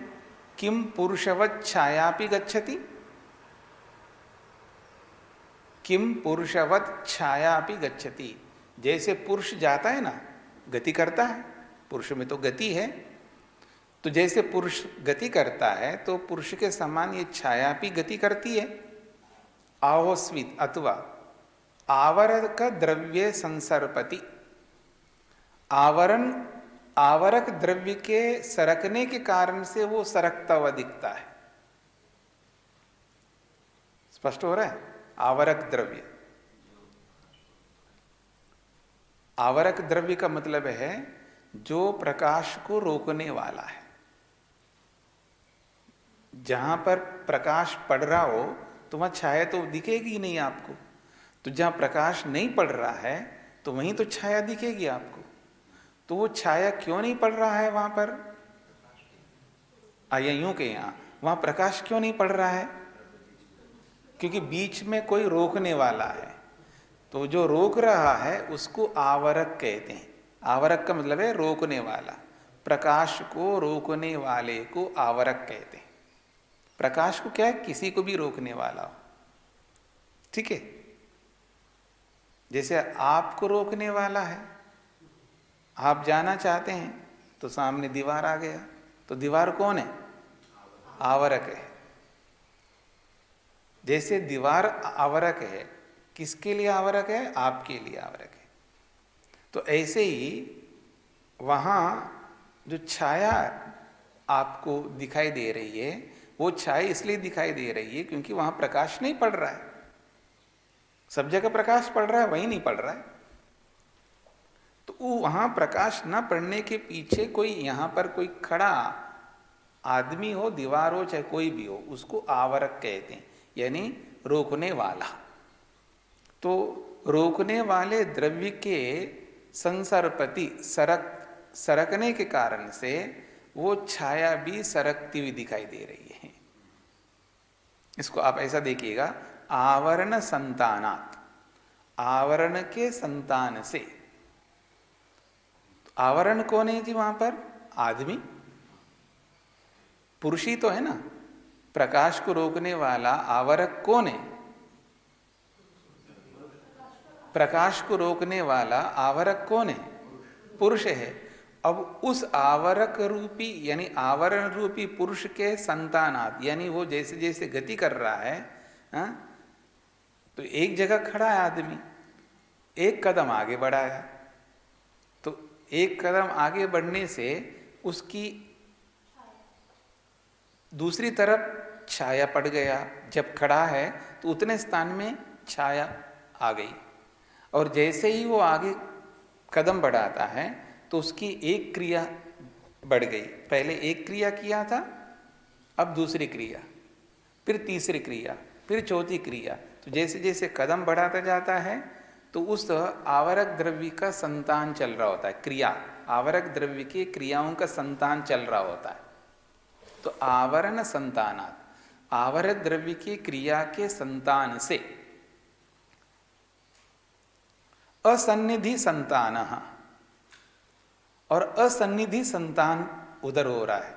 A: किम पुरुषवत् छायापि गच्छति, किम पुरुषवत् छायापि गच्छति। जैसे पुरुष जाता है ना, गति करता है, पुरुष में तो गति है, तो जैसे पुरुष गति करता है तो पुरुष के समान ये छाया भी गति करती है। आहोस्वित अथवा आवरक द्रव्य संसर्पति, आवरक द्रव्य के सरकने के कारण से वो सरकता हुआ दिखता है। स्पष्ट हो रहा है। आवरक द्रव्य, आवरक द्रव्य का मतलब है जो प्रकाश को रोकने वाला है। जहां पर प्रकाश पड़ रहा हो तो वहां छाया तो दिखेगी नहीं आपको, तो जहां प्रकाश नहीं पड़ रहा है तो वहीं तो छाया दिखेगी आपको। तो वो छाया क्यों नहीं पड़ रहा है वहां पर? या यूं के यहां वहां प्रकाश क्यों नहीं पड़ रहा है? क्योंकि बीच में कोई रोकने वाला है, तो जो रोक रहा है उसको आवरक कहते हैं। आवरक का मतलब है रोकने वाला, प्रकाश को रोकने वाले को आवरक कहते हैं। प्रकाश को क्या है? किसी को भी रोकने वाला हो, ठीक है। जैसे आपको रोकने वाला है, आप जाना चाहते हैं तो सामने दीवार आ गया, तो दीवार कौन है? आवरक है। जैसे दीवार आवरक है, किसके लिए आवरक है? आपके लिए आवरक है। तो ऐसे ही वहां जो छाया आपको दिखाई दे रही है, वो छाया इसलिए दिखाई दे रही है क्योंकि वहां प्रकाश नहीं पड़ रहा है। सब जगह प्रकाश पड़ रहा है, वहीं नहीं पड़ रहा है। तो वहां प्रकाश न पड़ने के पीछे कोई, यहां पर कोई खड़ा आदमी हो, दीवार हो, चाहे कोई भी हो, उसको आवरक कहते हैं, यानी रोकने वाला। तो रोकने वाले द्रव्य के संसर्पति, सरकने के कारण से वो छाया भी सरकती हुई दिखाई दे रही है। इसको आप ऐसा देखिएगा, आवरण संतानात्, आवरण के संतान से, आवरण कौन है जी वहां पर? आदमी, पुरुष ही तो है ना। प्रकाश को रोकने वाला आवरक कौन है? प्रकाश को रोकने वाला आवरक कौन है? पुरुष है। अब उस आवरक रूपी यानी आवरण रूपी पुरुष के संतानात, यानी वो जैसे जैसे गति कर रहा है, हा? तो एक जगह खड़ा है आदमी, एक कदम आगे बढ़ाया, तो एक कदम आगे बढ़ने से उसकी दूसरी तरफ छाया पड़ गया। जब खड़ा है तो उतने स्थान में छाया आ गई, और जैसे ही वो आगे कदम बढ़ाता है तो उसकी एक क्रिया बढ़ गई। पहले एक क्रिया किया था, अब दूसरी क्रिया, फिर तीसरी क्रिया, फिर चौथी क्रिया। तो जैसे जैसे कदम बढ़ाता जाता है तो उस आवरक द्रव्य का संतान चल रहा होता है। क्रिया, आवरक द्रव्य की क्रियाओं का संतान चल रहा होता है। तो आवरण संतानात, आवरक द्रव्य की क्रिया के संतान से असन्निधि संतान, और असन्निधि संतान उधर हो रहा है।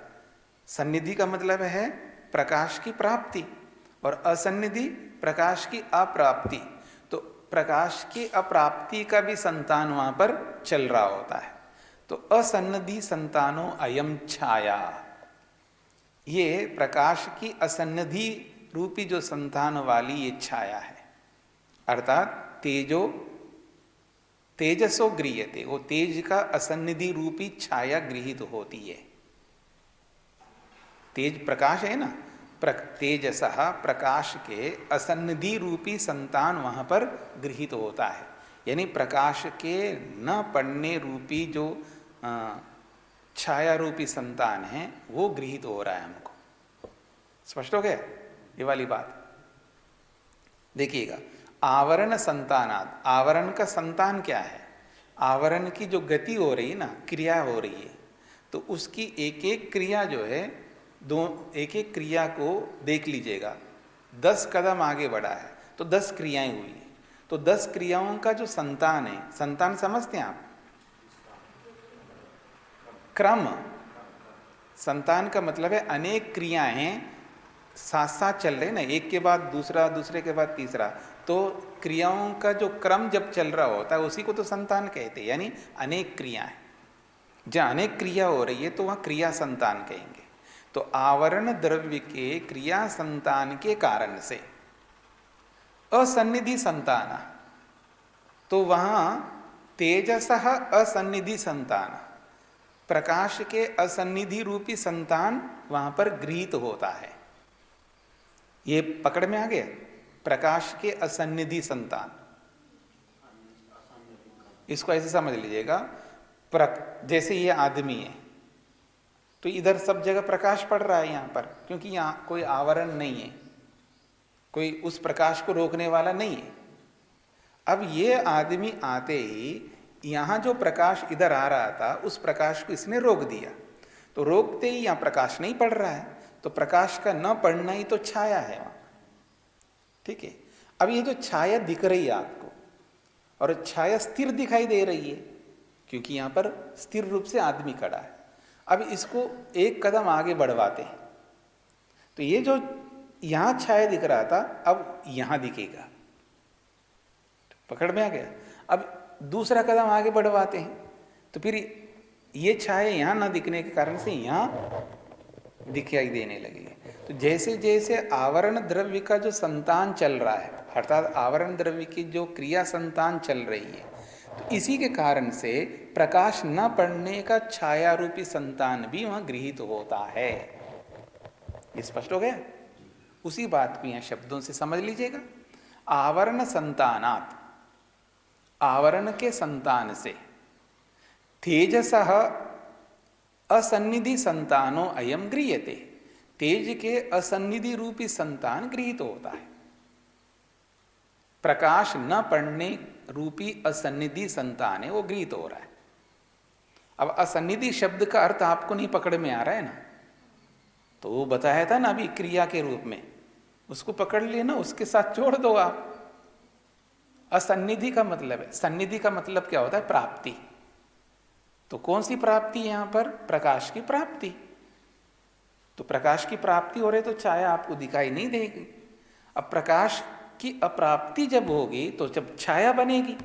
A: सन्निधि का मतलब है प्रकाश की प्राप्ति, और असन्निधि प्रकाश की अप्राप्ति। तो प्रकाश की अप्राप्ति का भी संतान वहां पर चल रहा होता है। तो असन्निधि संतानो अयम छाया, ये प्रकाश की असन्निधि रूपी जो संतान वाली ये छाया है, अर्थात तेजसो गृह्यते, वो तेज का असन्निधि रूपी छाया गृहीत होती है। तेज प्रकाश है ना, तेजसः प्रकाश के असन्निधि रूपी संतान वहां पर गृहीत होता है। यानी प्रकाश के न पड़ने रूपी जो छाया रूपी संतान है वो गृहीत हो रहा है हमको। स्पष्ट हो गया ये वाली बात? देखिएगा, आवरण संतानात, आवरण का संतान क्या है? आवरण की जो गति हो रही है ना, क्रिया हो रही है, तो उसकी एक एक क्रिया जो है, एक एक क्रिया को देख लीजिएगा। 10 कदम आगे बढ़ा है तो 10 क्रियाएं हुई है। तो 10 क्रियाओं का जो संतान है, संतान समझते हैं आप? क्रम, संतान का मतलब है अनेक क्रियाएं साथ साथ चल रहे ना, एक के बाद दूसरा, दूसरे के बाद तीसरा। तो क्रियाओं का जो क्रम जब चल रहा होता है उसी को तो संतान कहते हैं, यानी अनेक क्रियाएं। जहाँ अनेक क्रिया हो रही है तो वहाँ क्रिया संतान कहेंगे। तो आवरण द्रव्य के क्रिया संतान के कारण से असन्निधि संतान, तो वहाँ तेजसः असन्निधि संतान, प्रकाश के असन्निधि रूपी संतान वहां पर गृहीत होता है। ये पकड़ में आ गया? प्रकाश के असन्निधि संतान, इसको ऐसे समझ लीजिएगा। जैसे ये आदमी है तो इधर सब जगह प्रकाश पड़ रहा है यहाँ पर, क्योंकि यहाँ कोई आवरण नहीं है, कोई उस प्रकाश को रोकने वाला नहीं है। अब ये आदमी आते ही यहाँ जो प्रकाश इधर आ रहा था उस प्रकाश को इसने रोक दिया, तो रोकते ही यहाँ प्रकाश नहीं पड़ रहा है, तो प्रकाश का न पड़ना ही तो छाया है वहाँ। ठीक है, अब ये जो छाया दिख रही है आपको, और छाया स्थिर दिखाई दे रही है क्योंकि यहाँ पर स्थिर रूप से आदमी खड़ा है। अब इसको एक कदम आगे बढ़वाते हैं तो ये जो यहाँ छाया दिख रहा था अब यहाँ दिखेगा। पकड़ में आ गया? अब दूसरा कदम आगे बढ़वाते हैं तो फिर ये छाया यहाँ ना दिखने के कारण से यहाँ दिखाई देने लगी। तो जैसे जैसे आवरण द्रव्य का जो संतान चल रहा है, अर्थात आवरण द्रव्य की जो क्रिया संतान चल रही है, तो इसी के कारण से प्रकाश न पड़ने का छाया रूपी संतान भी वहां गृहीत होता है। ये स्पष्ट हो गया? उसी बात को यहाँ शब्दों से समझ लीजिएगा। आवरण संतानात, आवरण के संतान से तेजसः असन्निधि संतानो अयम गृह्यते, तेज के असन्निधि रूपी संतान गृहीत होता है। प्रकाश न पड़ने रूपी असन्निधि संतान है वो गृहीत हो रहा है। अब असन्निधि शब्द का अर्थ आपको नहीं पकड़ में आ रहा है ना, तो वो बताया था ना अभी क्रिया के रूप में, उसको पकड़ लेना, उसके साथ जोड़ दो आप। असन्निधि का मतलब है, सन्निधि का मतलब क्या होता है? प्राप्ति। तो कौन सी प्राप्ति यहां पर? प्रकाश की प्राप्ति। तो प्रकाश की प्राप्ति हो रही तो छाया आपको दिखाई नहीं देगी। अब प्रकाश की अप्राप्ति जब होगी तो जब छाया बनेगी,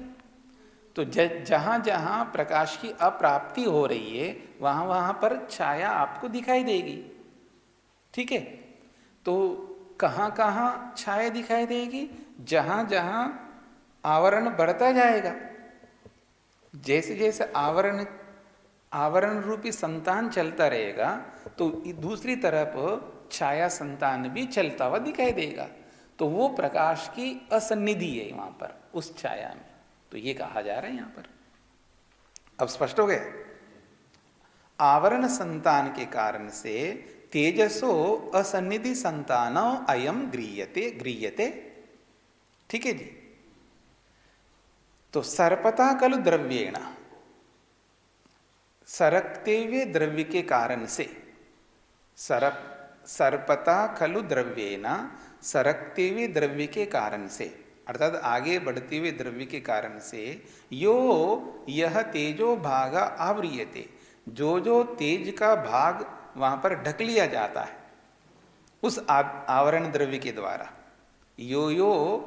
A: तो जहां जहां प्रकाश की अप्राप्ति हो रही है वहां वहां पर छाया आपको दिखाई देगी। ठीक है, तो कहां कहां छाया दिखाई देगी? जहां जहां आवरण बढ़ता जाएगा, जैसे जैसे आवरण रूपी संतान चलता रहेगा तो दूसरी तरफ छाया संतान भी चलता हुआ दिखाई देगा। तो वो प्रकाश की असन्निधि है वहां पर उस छाया में। तो ये कहा जा रहा है यहां पर। अब स्पष्ट हो गया? आवरण संतान के कारण से तेजसो असन्निधि संतानो अयम गृह्यते। ठीक है जी। तो सर्पता खलु द्रव्येण, सरकते हुए द्रव्य के कारण से, सर्पता खलु द्रव्येण, सरकते हुए द्रव्य के कारण से, अर्थात आगे बढ़ते हुए द्रव्य के कारण से, यो यह तेजो भाग आवृयते, जो जो तेज का भाग वहां पर ढक लिया जाता है उस आवरण द्रव्य के द्वारा। यो यो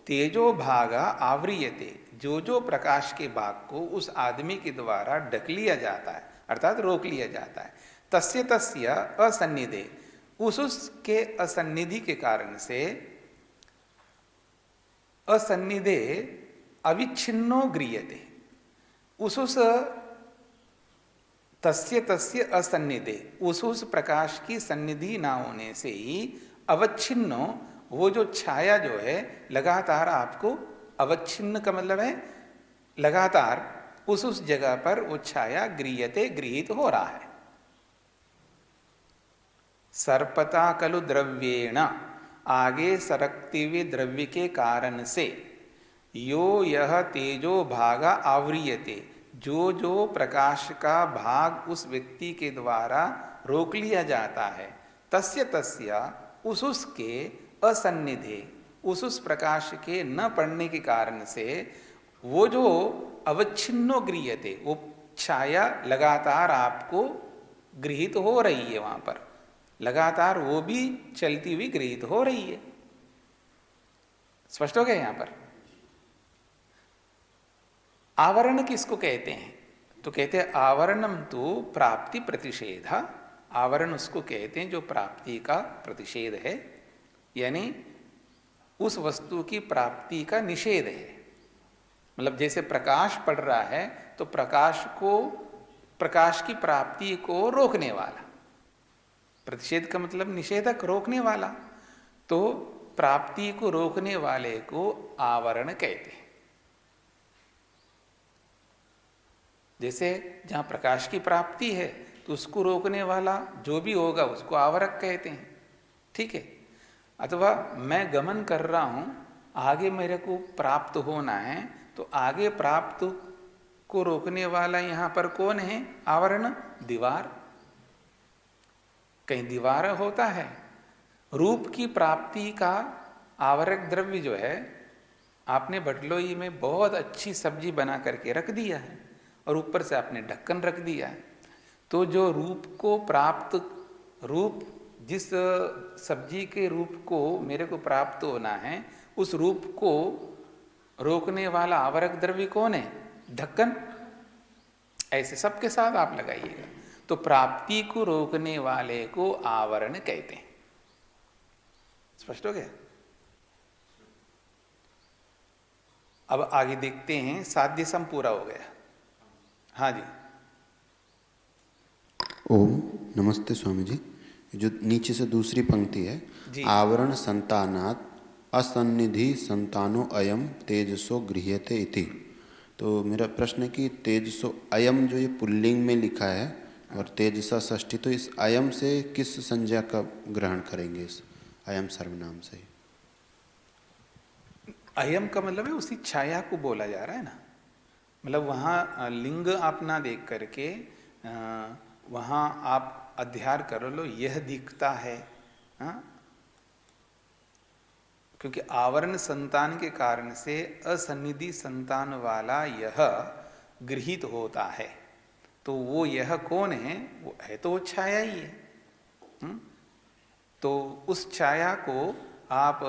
A: तेजो भाग आवृयते, जो जो प्रकाश के भाग को उस आदमी के द्वारा ढक लिया जाता है अर्थात रोक लिया जाता है, तस्य तस्य असन्निधे, उसके असन्निधि के कारण से, असन्निधे अविच्छिन्नो गृह्यते, उस तस्य तस्य असन्निधे, उस प्रकाश की सन्निधि ना होने से ही अवच्छिन्नो, वो जो छाया जो है लगातार आपको, अवच्छिन्न का मतलब है लगातार उस जगह पर वो छाया गृह्यते, गृहीत हो रहा है। सर्पता खलु द्रव्येण, आगे सरकते हुए द्रव्य के कारण से, यो यह तेजो भाग आवृयते, जो जो प्रकाश का भाग उस व्यक्ति के द्वारा रोक लिया जाता है, तस्य तस्य, उसके असन्निधे, उस प्रकाश के न पड़ने के कारण से वो जो अवच्छिन्नो गृह्यते, वो छाया लगातार आपको गृहीत हो रही है वहां पर, लगातार वो भी चलती हुई गृहीत हो रही है। स्पष्ट हो गया यहां पर? आवरण किसको कहते हैं? तो कहते हैं आवरणम तो प्राप्ति प्रतिषेध। आवरण उसको कहते हैं जो प्राप्ति का प्रतिषेध है, यानी उस वस्तु की प्राप्ति का निषेध है। मतलब जैसे प्रकाश पड़ रहा है तो प्रकाश की प्राप्ति को रोकने वाला, प्रतिषेध का मतलब निषेधक, रोकने वाला। तो प्राप्ति को रोकने वाले को आवरण कहते हैं। जैसे जहां प्रकाश की प्राप्ति है तो उसको रोकने वाला जो भी होगा उसको आवरक कहते हैं। ठीक है, अथवा मैं गमन कर रहा हूं, आगे मेरे को प्राप्त होना है, तो आगे प्राप्त को रोकने वाला यहां पर कौन है? आवरण, दीवार। कहीं दीवार होता है। रूप की प्राप्ति का आवरक द्रव्य जो है, आपने बटलोई में बहुत अच्छी सब्जी बना करके रख दिया है और ऊपर से आपने ढक्कन रख दिया है, तो जो रूप को प्राप्त, रूप जिस सब्जी के रूप को मेरे को प्राप्त होना है, उस रूप को रोकने वाला आवरक द्रव्य कौन है? ढक्कन। ऐसे सबके साथ आप लगाइएगा। तो प्राप्ति को रोकने वाले को आवरण कहते हैं। स्पष्ट हो गया? अब आगे देखते हैं, साध्य सम पूरा हो गया। हाँ जी।
B: ओम नमस्ते स्वामी जी। जो नीचे से दूसरी पंक्ति है, आवरण संतानात् असन्निधि संतानो अयम तेजसो गृह्यते इति। तो मेरा प्रश्न है कि तेजसो अयम जो ये पुल्लिंग में लिखा है और तेजसा षष्ठी, तो इस अयम से किस संज्ञा का ग्रहण करेंगे? इस अयम सर्वनाम से।
A: अयम का मतलब है उसी छाया को बोला जा रहा है ना। मतलब वहाँ लिंग आप ना देख करके वहाँ आप अध्यार कर लो, यह दिखता है। हाँ, क्योंकि आवरण संतान के कारण से असन्निधि संतान वाला यह गृहीत होता है। तो वो यह कौन है? वो है तो वो छाया ही है। तो उस छाया को आप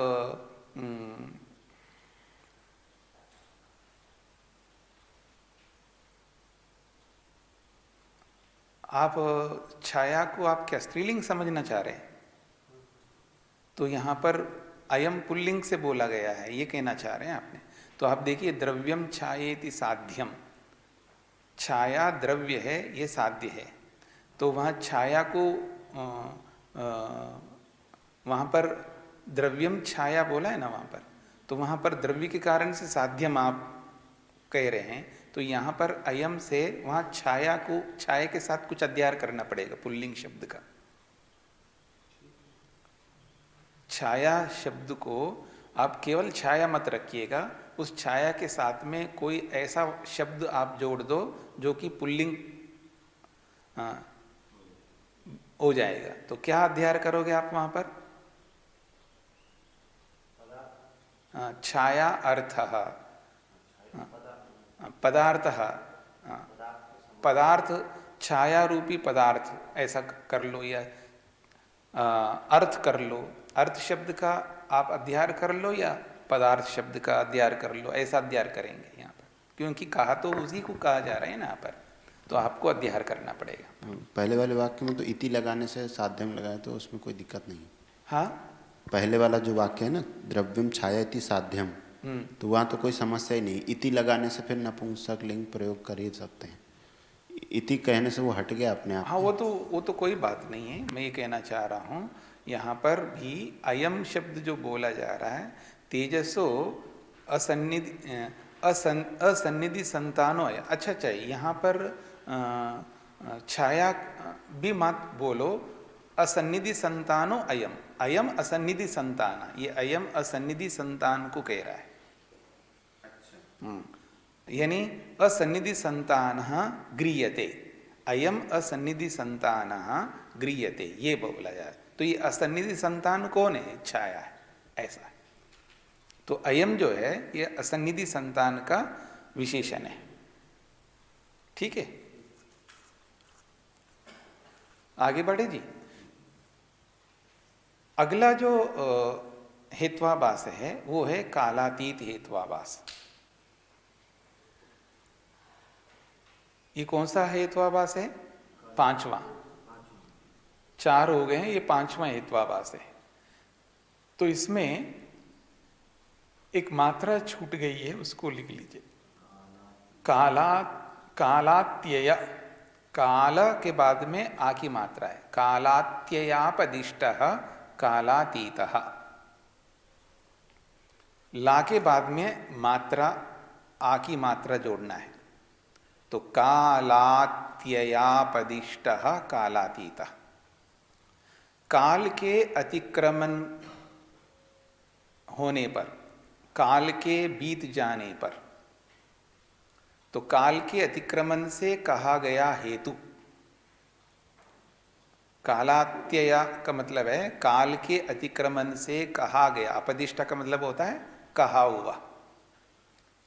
A: छाया को आप क्या स्त्रीलिंग समझना चाह रहे हैं? तो यहाँ पर अयम पुल्लिंग से बोला गया है, ये कहना चाह रहे हैं आपने। तो आप देखिए, द्रव्यम छायेति साध्यम, छाया द्रव्य है, ये साध्य है। तो वहाँ छाया को वहाँ पर द्रव्यम छाया बोला है ना वहाँ पर, तो वहाँ पर द्रव्य के कारण से साध्यम आप कह रहे हैं। तो यहाँ पर अयम से वहाँ छाया को, छाया के साथ कुछ अध्यार करना पड़ेगा पुल्लिंग शब्द का। छाया शब्द को आप केवल छाया मत रखिएगा, उस छाया के साथ में कोई ऐसा शब्द आप जोड़ दो जो कि पुल्लिंग हो जाएगा। तो क्या अध्ययन करोगे आप वहां पर? छाया अर्थ पदार्थ, पदार्थ छाया रूपी पदार्थ ऐसा कर लो, या अर्थ कर लो। अर्थ शब्द का आप अध्ययन कर लो या पदार्थ शब्द का अध्ययन कर लो, ऐसा अध्ययन करेंगे यहाँ पर, क्योंकि कहा तो उसी को कहा जा रहा है ना यहाँ पर, तो आपको अध्ययन करना पड़ेगा।
B: पहले वाले वाक्य में तो इति लगाने से साध्यम लगाए तो उसमें कोई दिक्कत नहीं।
A: हाँ,
B: पहले वाला जो वाक्य है ना, द्रव्यम छायति साध्यम, तो वहाँ तो कोई समस्या ही नहीं। इति लगाने से फिर नपुंसक लिंग प्रयोग कर ही सकते हैं, इति कहने से वो हट गया अपने आप।
A: हाँ, वो तो कोई बात नहीं है। मैं ये कहना चाह रहा हूँ यहाँ पर भी अयम शब्द जो बोला जा रहा है, तेजसो असन्निधि संतानो है। अच्छा, यहाँ पर छाया भी मत बोलो, असन्निधि संतानो अयम, अयम असन्निधि संतान, ये अयम असन्निधि संतान को कह रहा है। यानी असन्निधि संतान गृह्यते, अयम असन्निधि संतान गृह्यते, ये बोला जाए। तो ये असन्निधि संतान कौन है? छाया है, ऐसा है। तो अयम जो है ये असन्निधि संतान का विशेषण है। ठीक है, आगे बढ़े जी। अगला जो हेत्वाभास है वो है कालातीत हेत्वाभास। ये कौन सा हेत्वाभास है? पांचवा। 4 हो गए हैं, ये 5वां हेत्वाभास है। तो इसमें एक मात्रा छूट गई है, उसको लिख लीजिए। कालात्यय, काल के बाद में आ की मात्रा है। कालात्ययापदिष्ट कालातीत, ला के बाद में मात्रा आ की मात्रा जोड़ना है। तो कालात्ययापदिष्ट कालातीत, काल के अतिक्रमण होने पर, काल के बीत जाने पर, तो काल के अतिक्रमण से कहा गया हेतु। कालात्यय का मतलब है काल के अतिक्रमण से कहा गया, अपदिष्ट का मतलब होता है कहा हुआ,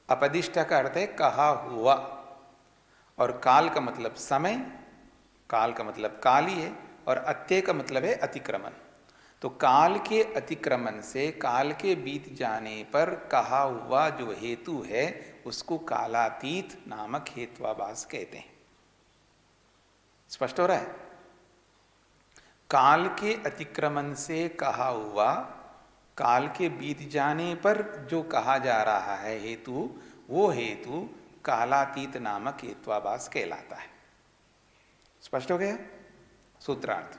A: अपदिष्ट का अर्थ है कहा हुआ, और काल का मतलब समय, काल का मतलब काल ही है, और अत्यय का मतलब है अतिक्रमण। तो काल के अतिक्रमण से, काल के बीत जाने पर कहा हुआ जो हेतु है उसको कालातीत नामक हेत्वाभास कहते हैं। स्पष्ट हो रहा है? काल के अतिक्रमण से कहा हुआ, काल के बीत जाने पर जो कहा जा रहा है हेतु, वो हेतु कालातीत नामक हेत्वाभास कहलाता है। स्पष्ट हो गया? सूत्रार्थ।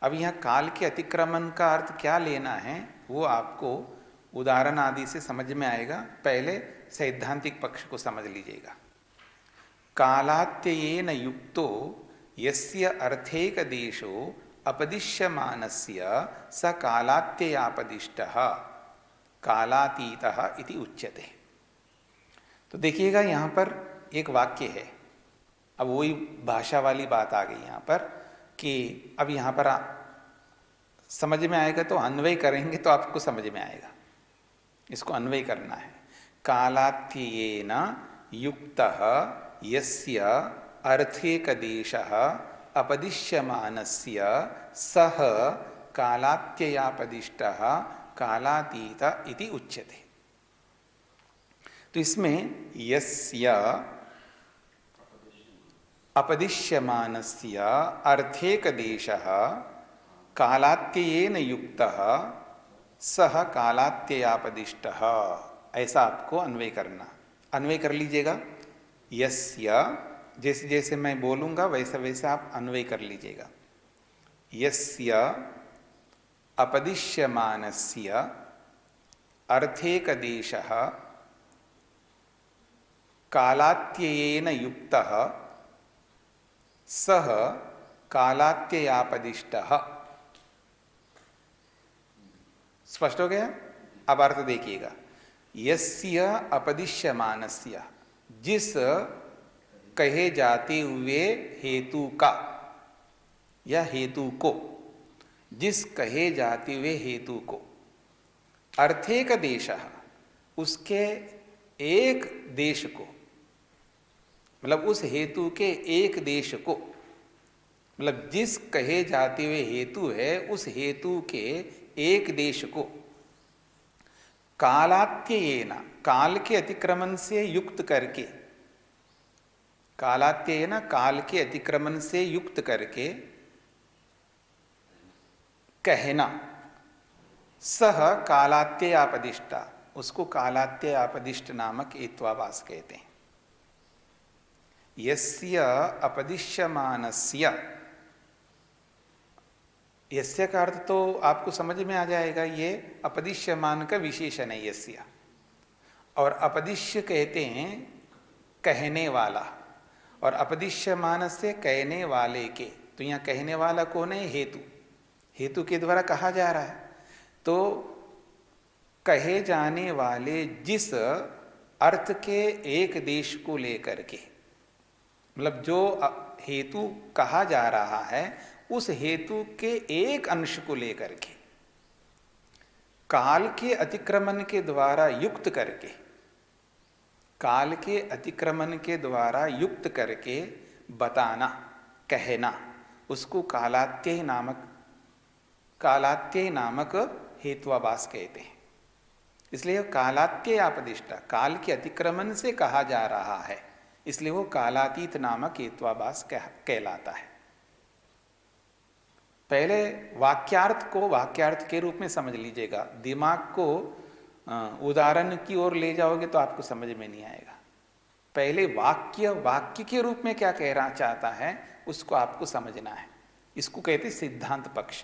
A: अब यहाँ काल के अतिक्रमण का अर्थ क्या लेना है वो आपको उदाहरण आदि से समझ में आएगा। पहले सैद्धांतिक पक्ष को समझ लीजिएगा। कालात्ययेन युक्तो यस्य अर्थेक देशो अपदिश्यमानस्य स कालात्ययापदिष्टः कालातीतः इति उच्यते। तो देखिएगा यहाँ पर एक वाक्य है। अब वही भाषा वाली बात आ गई यहाँ पर कि अब यहाँ पर समझ में आएगा, तो अन्वय करेंगे तो आपको समझ में आएगा। इसको अन्वय करना है। कालात्ययेन युक्तः यस्य अर्थेकदेशः अपदिश्यमानस्य सः कालात्ययापदिष्टः कालातीत इति उच्यते। तो इसमें यस्य अपदिश्यमानस्य अर्थेकदेशः कालात्ययेन युक्तः सह कालात्ययापदिष्टः, ऐसा आपको अन्वय करना। अन्वय कर लीजिएगा। यस्य, जैसे जैसे मैं बोलूँगा वैसा वैसा आप अन्वय कर लीजिएगा। यस्य अपदिश्यमानस्य अर्थेकदेशः कालात्ययेन युक्तः सह कालात्ययापदिष्टः। स्पष्ट हो गया? अब अर्थ देखिएगा। यस्य अपदिश्यमानस्य, जिस कहे जाते हुए हेतु का या हेतु को, जिस कहे जाते हुए हेतु को, अर्थेक देशः, उसके एक देश को, मतलब उस हेतु के एक देश को, मतलब जिस कहे जाते हुए हेतु है उस हेतु के एक देश को कालात्ययेन, काल के अतिक्रमण से युक्त करके, कालात्ययेन, काल के अतिक्रमण से युक्त करके कहना, सह कालात्ययापदिष्टा, उसको कालात्ययापदिष्ट नामक एत्वाभास कहते हैं। यस्य अपदिश्यमानस्य, यस्य का अर्थ तो आपको समझ में आ जाएगा, ये अपदिश्यमान का विशेषण है यस्य। और अपदिश्य कहते हैं कहने वाला, और अपदिश्यमान से कहने वाले के। तो यहाँ कहने वाला कौन है? हेतु। हेतु के द्वारा कहा जा रहा है। तो कहे जाने वाले जिस अर्थ के एक देश को लेकर के, मतलब जो हेतु कहा जा रहा है उस हेतु के एक अंश को लेकर के काल के अतिक्रमण के द्वारा युक्त करके, काल के अतिक्रमण के द्वारा युक्त करके बताना, कहना, उसको कालात्यय नामक हेत्वाभास कहते हैं। इसलिए कालात्ययापदिष्टा, काल के अतिक्रमण से कहा जा रहा है, इसलिए वो कालातीत नामक हेत्वाभास कहलाता है। पहले वाक्यार्थ को वाक्यार्थ के रूप में समझ लीजिएगा। दिमाग को उदाहरण की ओर ले जाओगे तो आपको समझ में नहीं आएगा। पहले वाक्य के रूप में क्या कहना चाहता है उसको आपको समझना है। इसको कहते हैं सिद्धांत पक्ष।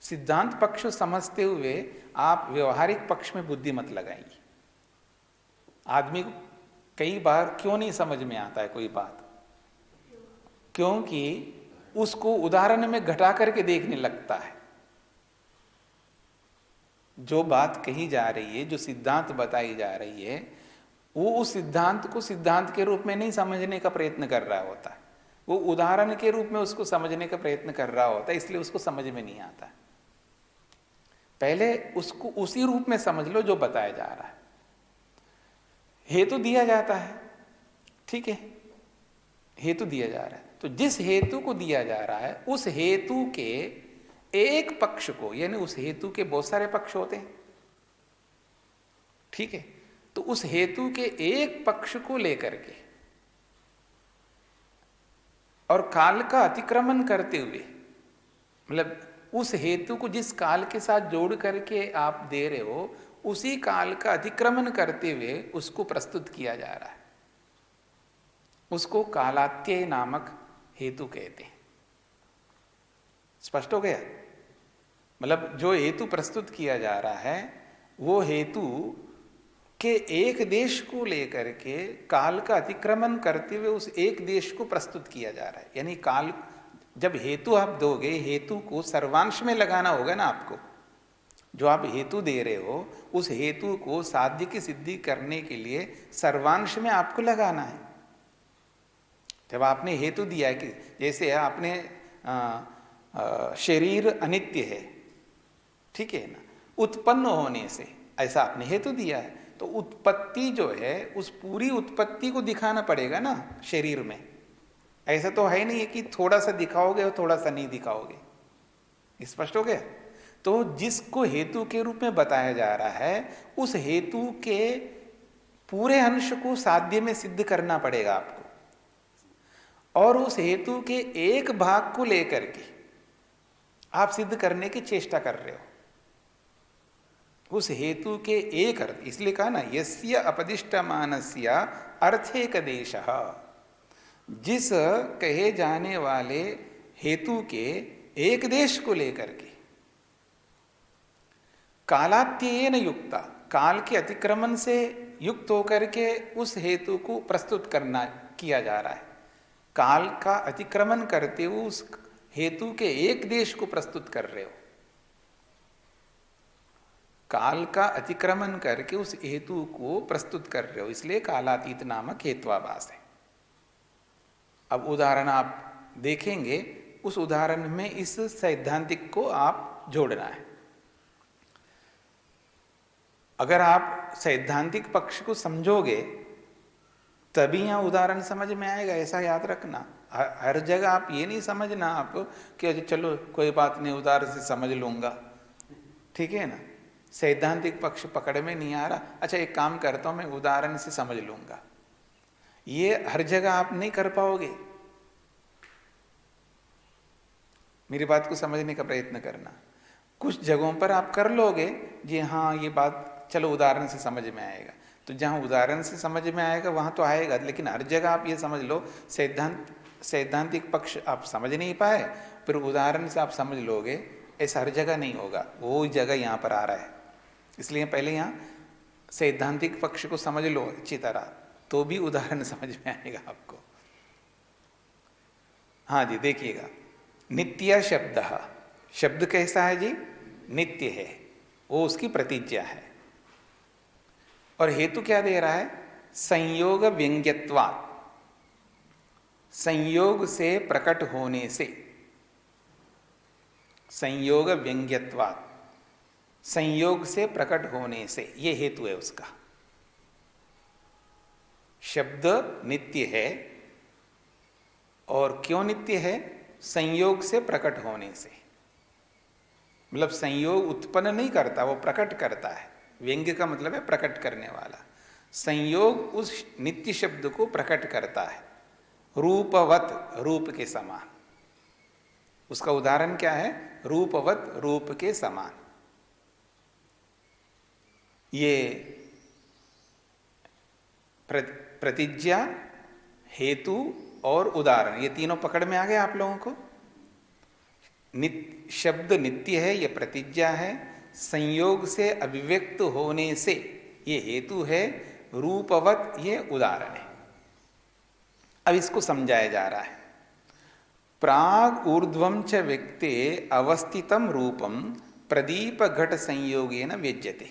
A: सिद्धांत पक्ष समझते हुए आप व्यवहारिक पक्ष में बुद्धि मत लगाइए। आदमी को कई बार क्यों नहीं समझ में आता है कोई बात, क्योंकि उसको उदाहरण में घटा करके देखने लगता है। जो बात कही जा रही है, जो सिद्धांत बताई जा रही है, वो उस सिद्धांत को सिद्धांत के रूप में नहीं समझने का प्रयत्न कर रहा होता है, वो उदाहरण के रूप में उसको समझने का प्रयत्न कर रहा होता है, इसलिए उसको समझ में नहीं आता। पहले उसको उसी रूप में समझ लो जो बताया जा रहा है। हेतु दिया जाता है, ठीक है, हेतु दिया जा रहा है, तो जिस हेतु को दिया जा रहा है उस हेतु के एक पक्ष को, यानी उस हेतु के बहुत सारे पक्ष होते हैं, ठीक है, तो उस हेतु के एक पक्ष को लेकर के और काल का अतिक्रमण करते हुए, मतलब उस हेतु को जिस काल के साथ जोड़ करके आप दे रहे हो उसी काल का अतिक्रमण करते हुए उसको प्रस्तुत किया जा रहा है, उसको कालात्यय नामक हेतु कहते हैं। स्पष्ट हो गया? मतलब जो हेतु प्रस्तुत किया जा रहा है वो हेतु के एक देश को लेकर के काल का अतिक्रमण करते हुए उस एक देश को प्रस्तुत किया जा रहा है। यानी काल, जब हेतु आप दोगे, हेतु को सर्वांश में लगाना होगा ना आपको। जो आप हेतु दे रहे हो उस हेतु को साध्य की सिद्धि करने के लिए सर्वांश में आपको लगाना है। जब आपने हेतु दिया है कि जैसे आपने शरीर अनित्य है, ठीक है ना, उत्पन्न होने से, ऐसा आपने हेतु दिया है, तो उत्पत्ति जो है उस पूरी उत्पत्ति को दिखाना पड़ेगा ना शरीर में। ऐसा तो है नहीं है कि थोड़ा सा दिखाओगे और थोड़ा सा नहीं दिखाओगे। स्पष्ट हो गया? तो जिसको हेतु के रूप में बताया जा रहा है, उस हेतु के पूरे अंश को साध्य में सिद्ध करना पड़ेगा आपको, और उस हेतु के एक भाग को लेकर के आप सिद्ध करने की चेष्टा कर रहे हो। उस हेतु के एक अर्थ, इसलिए कहा ना यस्य अपदिष्टमानस्य अर्थेकदेशः, जिस कहे जाने वाले हेतु के एक देश को लेकर के कालात्ययन युक्ता, काल के अतिक्रमण से युक्त होकर के उस हेतु को प्रस्तुत करना किया जा रहा है। काल का अतिक्रमण करते हुए उस हेतु के एक देश को प्रस्तुत कर रहे हो। काल का अतिक्रमण करके उस हेतु को प्रस्तुत कर रहे हो, इसलिए कालातीत नामक हेत्वाभास है। अब उदाहरण आप देखेंगे, उस उदाहरण में इस सैद्धांतिक को आप जोड़ना है। अगर आप सैद्धांतिक पक्ष को समझोगे तभी यहां उदाहरण समझ में आएगा, ऐसा याद रखना। हर जगह आप ये नहीं समझना आप कि चलो कोई बात नहीं उदाहरण से समझ लूंगा, ठीक है ना। सैद्धांतिक पक्ष पकड़ में नहीं आ रहा, अच्छा एक काम करता हूं मैं उदाहरण से समझ लूंगा, ये हर जगह आप नहीं कर पाओगे। मेरी बात को समझने का प्रयत्न करना। कुछ जगहों पर आप कर लोगे जी, हाँ ये बात चलो उदाहरण से समझ में आएगा, तो जहां उदाहरण से समझ में आएगा वहां तो आएगा, लेकिन हर जगह आप ये समझ लो सैद्धांतिक पक्ष आप समझ नहीं पाए फिर उदाहरण से आप समझ लोगे, ऐसा हर जगह नहीं होगा। वो जगह यहाँ पर आ रहा है, इसलिए पहले यहाँ सैद्धांतिक पक्ष को समझ लो अच्छी तरह, तो भी उदाहरण समझ में आएगा आपको। हाँ जी, देखिएगा, नित्य शब्द, शब्द कैसा है जी? नित्य है, वो उसकी प्रतिज्ञा है। और हेतु क्या दे रहा है? संयोग व्यंग्यत्वात्, संयोग से प्रकट होने से, संयोग व्यंग्यत्वात्, संयोग से प्रकट होने से, ये हेतु है उसका। शब्द नित्य है, और क्यों नित्य है? संयोग से प्रकट होने से, मतलब संयोग उत्पन्न नहीं करता, वो प्रकट करता है। व्यंग्य का मतलब है प्रकट करने वाला। संयोग उस नित्य शब्द को प्रकट करता है, रूपवत, रूप के समान। उसका उदाहरण क्या है? रूपवत, रूप के समान। ये प्रतिज्ञा, हेतु और उदाहरण, ये तीनों पकड़ में आ गए आप लोगों को। शब्द नित्य है, ये प्रतिज्ञा है। संयोग से अभिव्यक्त होने से ये हेतु है। रूपवत, ये उदाहरण है। अब इसको समझाया जा रहा है। प्राग ऊर्ध्वं च व्यक्ते अवस्थितम रूपम प्रदीप घट संयोगेन व्यज्यते।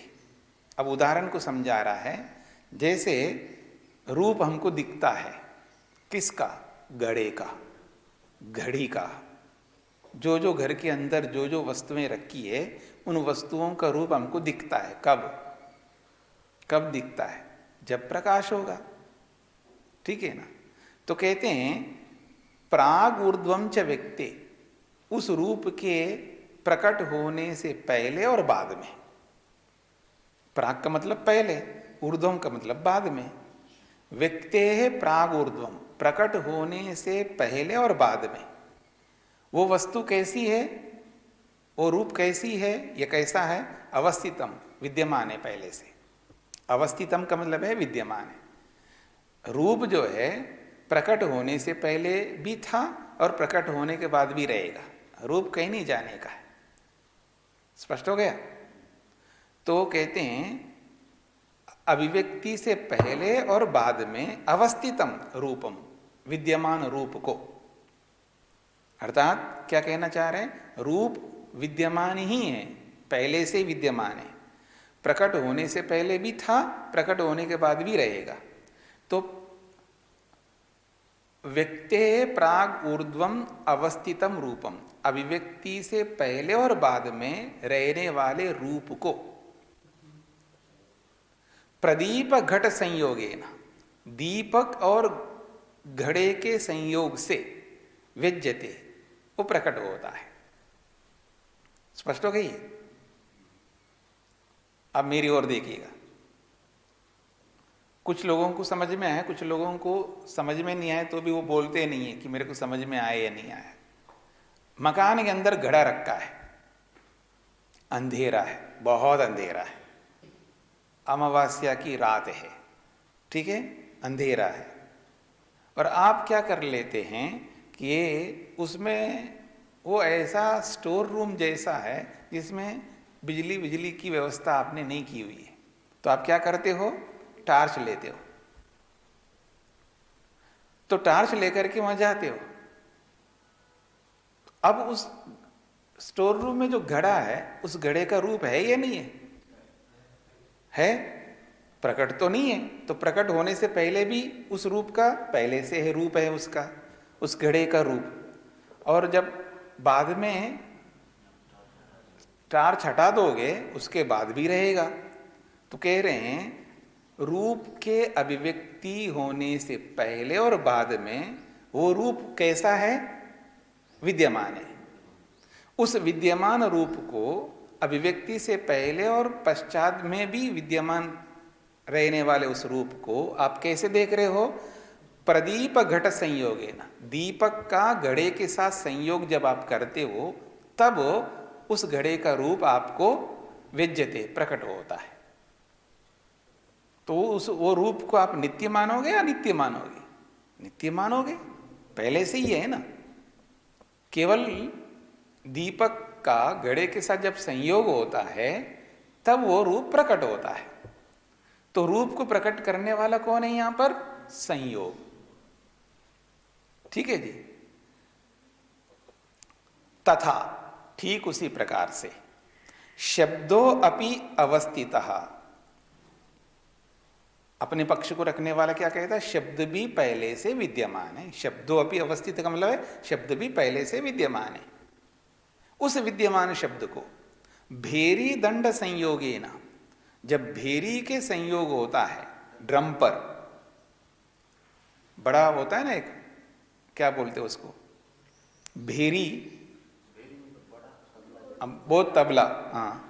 A: अब उदाहरण को समझा रहा है, जैसे रूप हमको दिखता है, किसका? घड़े का, घड़ी का। जो जो घर के अंदर जो जो वस्तुएं रखी है, उन वस्तुओं का रूप हमको दिखता है। कब? कब दिखता है? जब प्रकाश होगा, ठीक है ना। तो कहते हैं प्राग ऊर्ध्वं च व्यक्ते, उस रूप के प्रकट होने से पहले और बाद में। प्राग का मतलब पहले, ऊर्ध्वं का मतलब बाद में। व्यक्ते है प्राग ऊर्ध्वं, प्रकट होने से पहले और बाद में। वो वस्तु कैसी है, वो रूप कैसी है, ये कैसा है? अवस्थितम, विद्यमान है पहले से। अवस्थितम का मतलब है विद्यमान है। रूप जो है प्रकट होने से पहले भी था और प्रकट होने के बाद भी रहेगा। रूप कहीं नहीं जाने का है। स्पष्ट हो गया? तो कहते हैं अभिव्यक्ति से पहले और बाद में अवस्थितम रूपम, विद्यमान रूप को। अर्थात क्या कहना चाह रहे हैं? रूप विद्यमान ही है, पहले से विद्यमान है। प्रकट होने से पहले भी था, प्रकट होने के बाद भी रहेगा। तो व्यक्ते प्राग ऊर्ध्वम अवस्थितम रूपम, अभिव्यक्ति से पहले और बाद में रहने वाले रूप को प्रदीप घट संयोगेन, दीपक और घड़े के संयोग से व्यज्यते, वो प्रकट होता है। स्पष्ट हो गई? अब मेरी ओर देखिएगा। कुछ लोगों को समझ में आया, कुछ लोगों को समझ में नहीं आया, तो भी वो बोलते नहीं है कि मेरे को समझ में आया या नहीं आया। मकान के अंदर घड़ा रखा है, अंधेरा है, बहुत अंधेरा है, अमावस्या की रात है, ठीक है, अंधेरा है, और आप क्या कर लेते हैं कि ये उसमें वो ऐसा स्टोर रूम जैसा है जिसमें बिजली की व्यवस्था आपने नहीं की हुई है, तो आप क्या करते हो, टार्च लेते हो। तो टार्च लेकर के वहां जाते हो। अब उस स्टोर रूम में जो घड़ा है, उस घड़े का रूप है या नहीं है? है? प्रकट तो नहीं है। तो प्रकट होने से पहले भी उस रूप का पहले से है, रूप है उसका, उस घड़े का रूप। और जब बाद में टार्च हटा दोगे उसके बाद भी रहेगा। तो कह रहे हैं रूप के अभिव्यक्ति होने से पहले और बाद में वो रूप कैसा है, विद्यमान है। उस विद्यमान रूप को अभिव्यक्ति से पहले और पश्चात में भी विद्यमान रहने वाले उस रूप को आप कैसे देख रहे हो, प्रदीप घट संयोगेन, दीपक का घड़े के साथ संयोग जब आप करते हो तब उस घड़े का रूप आपको विद्यते, प्रकट होता है। तो वो रूप को आप नित्य मानोगे या नित्य मानोगे? नित्य मानोगे, पहले से ही है ना। केवल दीपक का घड़े के साथ जब संयोग होता है तब वो रूप प्रकट होता है। तो रूप को प्रकट करने वाला कौन है यहां पर? संयोग। ठीक है जी। तथा ठीक उसी प्रकार से शब्दों अपि अवस्थितः, अपने पक्ष को रखने वाला क्या कहता है, शब्द भी पहले से विद्यमान है। शब्दों अपि अवस्थित का मतलब है शब्द भी पहले से विद्यमान है। उस विद्यमान शब्द को भेरी दंड संयोगेन, जब भेरी के संयोग होता है, ड्रम पर बड़ा होता है ना एक, क्या बोलते हैं उसको, भेरी, बहुत तबला, हाँ,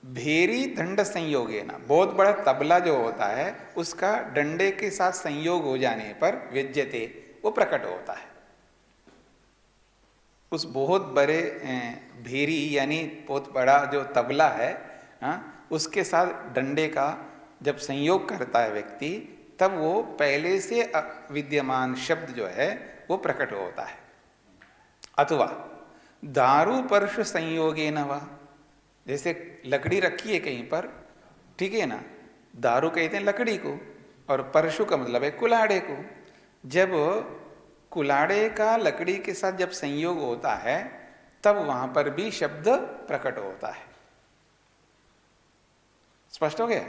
A: भेरी दंड संयोगे ना, बहुत बड़ा तबला जो होता है उसका डंडे के साथ संयोग हो जाने पर व्यज्यते, वो प्रकट होता है। उस बहुत बड़े भेरी यानी बहुत बड़ा जो तबला है, हाँ, उसके साथ डंडे का जब संयोग करता है व्यक्ति, तब वो पहले से विद्यमान शब्द जो है वो प्रकट होता है। अथवा दारू परशु संयोगे न वा, जैसे लकड़ी रखी है कहीं पर, ठीक है ना, दारू कहते हैं लकड़ी को, और परशु का मतलब है कुल्हाड़े को। जब कुल्हाड़े का लकड़ी के साथ जब संयोग होता है तब वहां पर भी शब्द प्रकट होता है। स्पष्ट हो गया?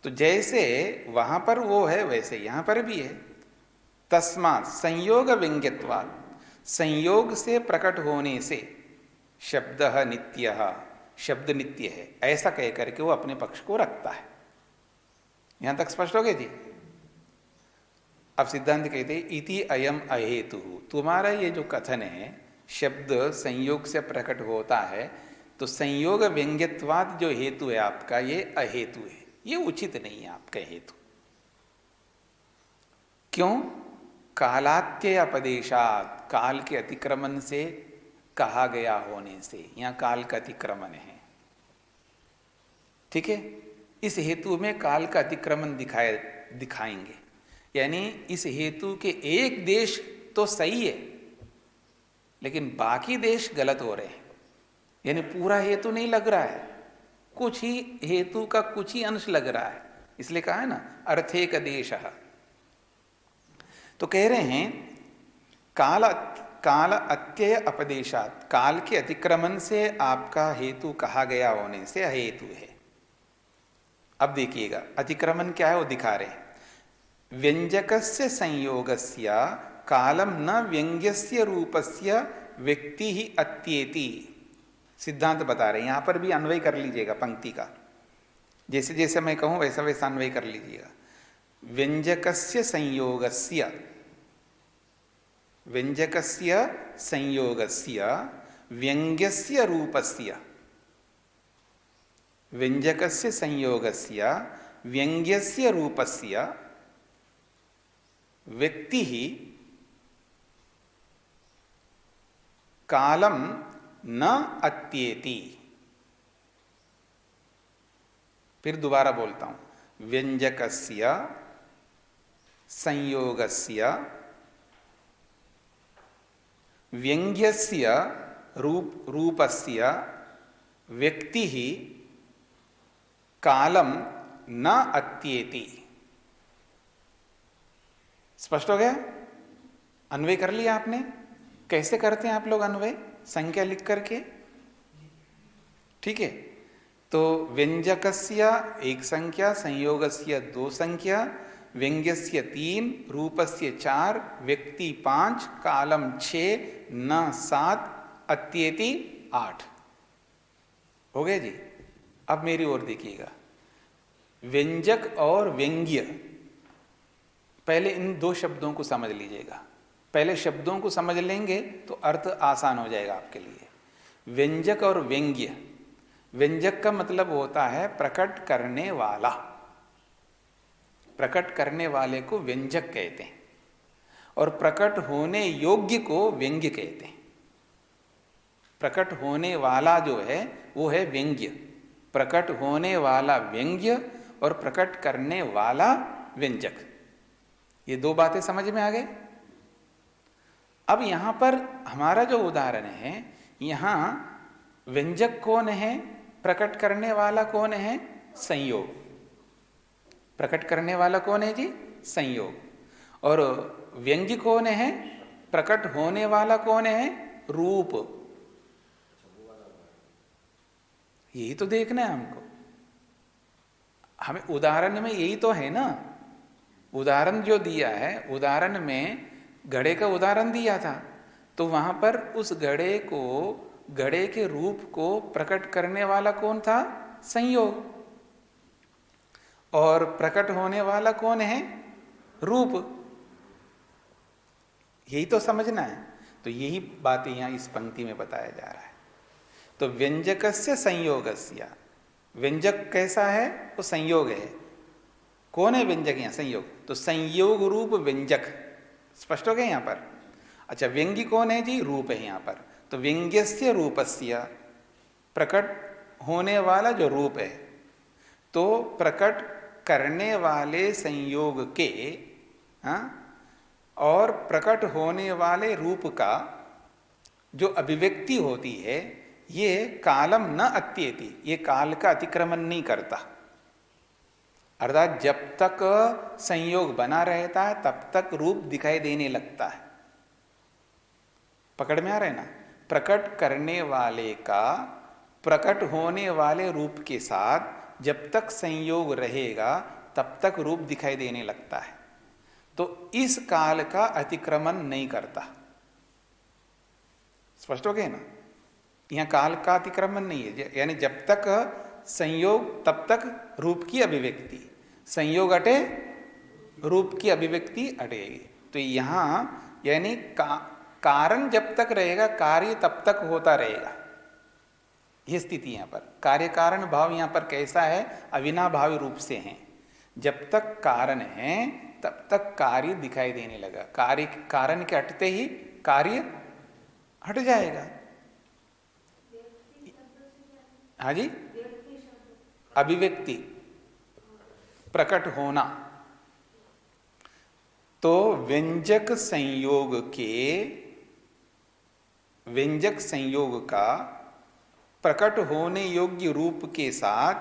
A: तो जैसे वहां पर वो है वैसे यहां पर भी है। तस्मात् संयोग व्यंग्यत्वात्, संयोग से प्रकट होने से शब्द नित्य, शब्द नित्य है, ऐसा कह करके वो अपने पक्ष को रखता है। यहां तक स्पष्ट हो गया जी? अब सिद्धांत कहते हैं इति अयम अहेतु, तुम्हारा ये जो कथन है शब्द संयोग से प्रकट होता है, तो संयोग व्यंग्यत्वाद जो हेतु है आपका, ये अहेतु है, ये उचित नहीं है आपका हेतु। क्यों? कालात्यय अपदेशात, काल के अतिक्रमण से कहा गया होने से, यहां काल का अतिक्रमण है। ठीक है, इस हेतु में काल का अतिक्रमण दिखाएंगे। यानी इस हेतु के एक देश तो सही है लेकिन बाकी देश गलत हो रहे हैं, यानी पूरा हेतु नहीं लग रहा है, कुछ ही हेतु का कुछ ही अंश लग रहा है। इसलिए कहा है ना अर्थेक देश। तो कह रहे हैं काल अत्यय अपदेशात, काल के अतिक्रमण से आपका हेतु कहा गया होने से अहेतु है। अब देखिएगा अतिक्रमण क्या है वो दिखा रहे हैं। व्यंजकस्य संयोगस्य कालम न व्यंग्यस्य रूपस्य व्यक्ति ही अत्येति, सिद्धांत बता रहे हैं। यहां पर भी अन्वय कर लीजिएगा पंक्ति का, जैसे जैसे मैं कहूं वैसा वैसा अन्वय कर लीजिएगा। व्यंजकस्य संयोगस्य, व्यंजकस्य संयोगस्य व्यंग्यस्य रूपस्य, व्यंजकस्य संयोगस्य व्यंग्यस्य रूपस्य व्यक्ति ही कालम न अत्येति। फिर दोबारा बोलता हूं, व्यंजकस्य संयोगस्य व्यंग्यस्य रूपस्य व्यक्ति ही कालम न अत्येति। स्पष्ट हो गया? अन्वय कर लिया आपने? कैसे करते हैं आप लोग अन्वय? संख्या लिख करके, ठीक है। तो व्यंजकस्य एक संख्या, संयोगस्य दो संख्या, व्यंग्यस्य 3, रूपस्य 4, व्यक्ति 5, कालम 6, न 7, अत्येति 8। हो गया जी? अब मेरी ओर देखिएगा, व्यंजक और व्यंग्य, पहले इन दो शब्दों को समझ लीजिएगा। पहले शब्दों को समझ लेंगे तो अर्थ आसान हो जाएगा आपके लिए। व्यंजक और व्यंग्य, व्यंजक का मतलब होता है प्रकट करने वाला, प्रकट करने वाले को व्यंजक कहते हैं, और प्रकट होने योग्य को व्यंग्य कहते हैं। प्रकट होने वाला जो है वो है व्यंग्य, प्रकट होने वाला व्यंग्य और प्रकट करने वाला व्यंजक। ये दो बातें समझ में आ गई। अब यहां पर हमारा जो उदाहरण है, यहां व्यंजक कौन है, प्रकट करने वाला कौन है? संयोग। प्रकट करने वाला कौन है जी? संयोग। और व्यंग्य कौन है? प्रकट होने वाला कौन है? रूप। यही तो देखना है हमको। हमें उदाहरण में यही तो है ना। उदाहरण जो दिया है, उदाहरण में घड़े का उदाहरण दिया था, तो वहां पर उस घड़े को, घड़े के रूप को प्रकट करने वाला कौन था? संयोग। और प्रकट होने वाला कौन है? रूप। यही तो समझना है। तो यही बातें यहां इस पंक्ति में बताया जा रहा है। तो व्यंजकस्य संयोगस्य, व्यंजक कैसा है? वो संयोग है। कौन है व्यंजक? यहां संयोग। तो संयोग रूप व्यंजक। स्पष्ट हो गया यहां पर? अच्छा, व्यंग्य कौन है जी? रूप है यहां पर। तो व्यंग्यस्य रूपस्य, प्रकट होने वाला जो रूप है, तो प्रकट करने वाले संयोग के, और प्रकट होने वाले रूप का जो अभिव्यक्ति होती है, ये कालम न अत्येति, ये काल का अतिक्रमण नहीं करता। अर्थात जब तक संयोग बना रहता है तब तक रूप दिखाई देने लगता है। पकड़ में आ रहा है ना? प्रकट करने वाले का प्रकट होने वाले रूप के साथ जब तक संयोग रहेगा तब तक रूप दिखाई देने लगता है। तो इस काल का अतिक्रमण नहीं करता। स्पष्ट हो गया ना? यहां काल का अतिक्रमण नहीं है, यानी जब तक संयोग तब तक रूप की अभिव्यक्ति, संयोग हटे रूप की अभिव्यक्ति हटेगी। तो यहां यानी कारण जब तक रहेगा कार्य तब तक होता रहेगा। यह स्थिति यहां पर कार्य कारण भाव यहां पर कैसा है? अविनाभावी रूप से है। जब तक कारण है तब तक कार्य दिखाई देने लगा। कार्य कारण के हटते ही कार्य हट जाएगा। हाँ जी, अभिव्यक्ति, प्रकट होना। तो व्यंजक संयोग के, व्यंजक संयोग का प्रकट होने योग्य रूप के साथ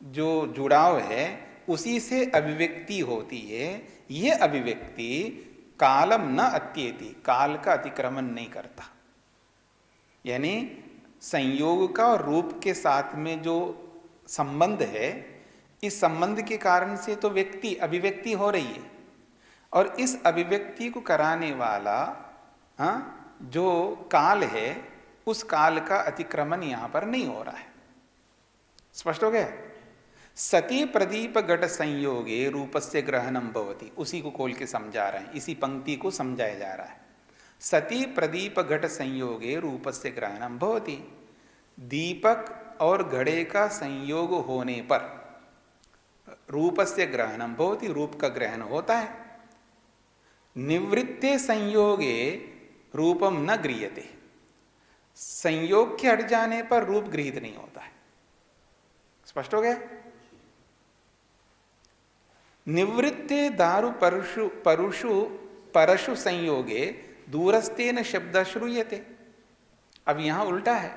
A: जो जुड़ाव है, उसी से अभिव्यक्ति होती है। यह अभिव्यक्ति कालम न अत्येति, काल का अतिक्रमण नहीं करता। यानी संयोग का और रूप के साथ में जो संबंध है, इस संबंध के कारण से तो व्यक्ति अभिव्यक्ति हो रही है, और इस अभिव्यक्ति को कराने वाला जो काल है, उस काल का अतिक्रमण यहां पर नहीं हो रहा है। स्पष्ट हो गया? सती प्रदीप घट संयोगे रूपस्य ग्रहणम भवति। उसी को खोल के समझा रहे हैं, इसी पंक्ति को समझाया जा रहा है। सती प्रदीप घट संयोगे रूपस्य ग्रहणम भवति। दीपक और घड़े का संयोग होने पर रूपस्य ग्रहणम भवति, रूप का ग्रहण होता है। निवृत्ते संयोगे रूपम न गृह्यते। संयोग के हट जाने पर रूप गृहीत नहीं होता है। स्पष्ट हो गया? निवृत्ते दारु परशु संयोगे दूरस्थेन शब्द श्रूयते। अब यहां उल्टा है,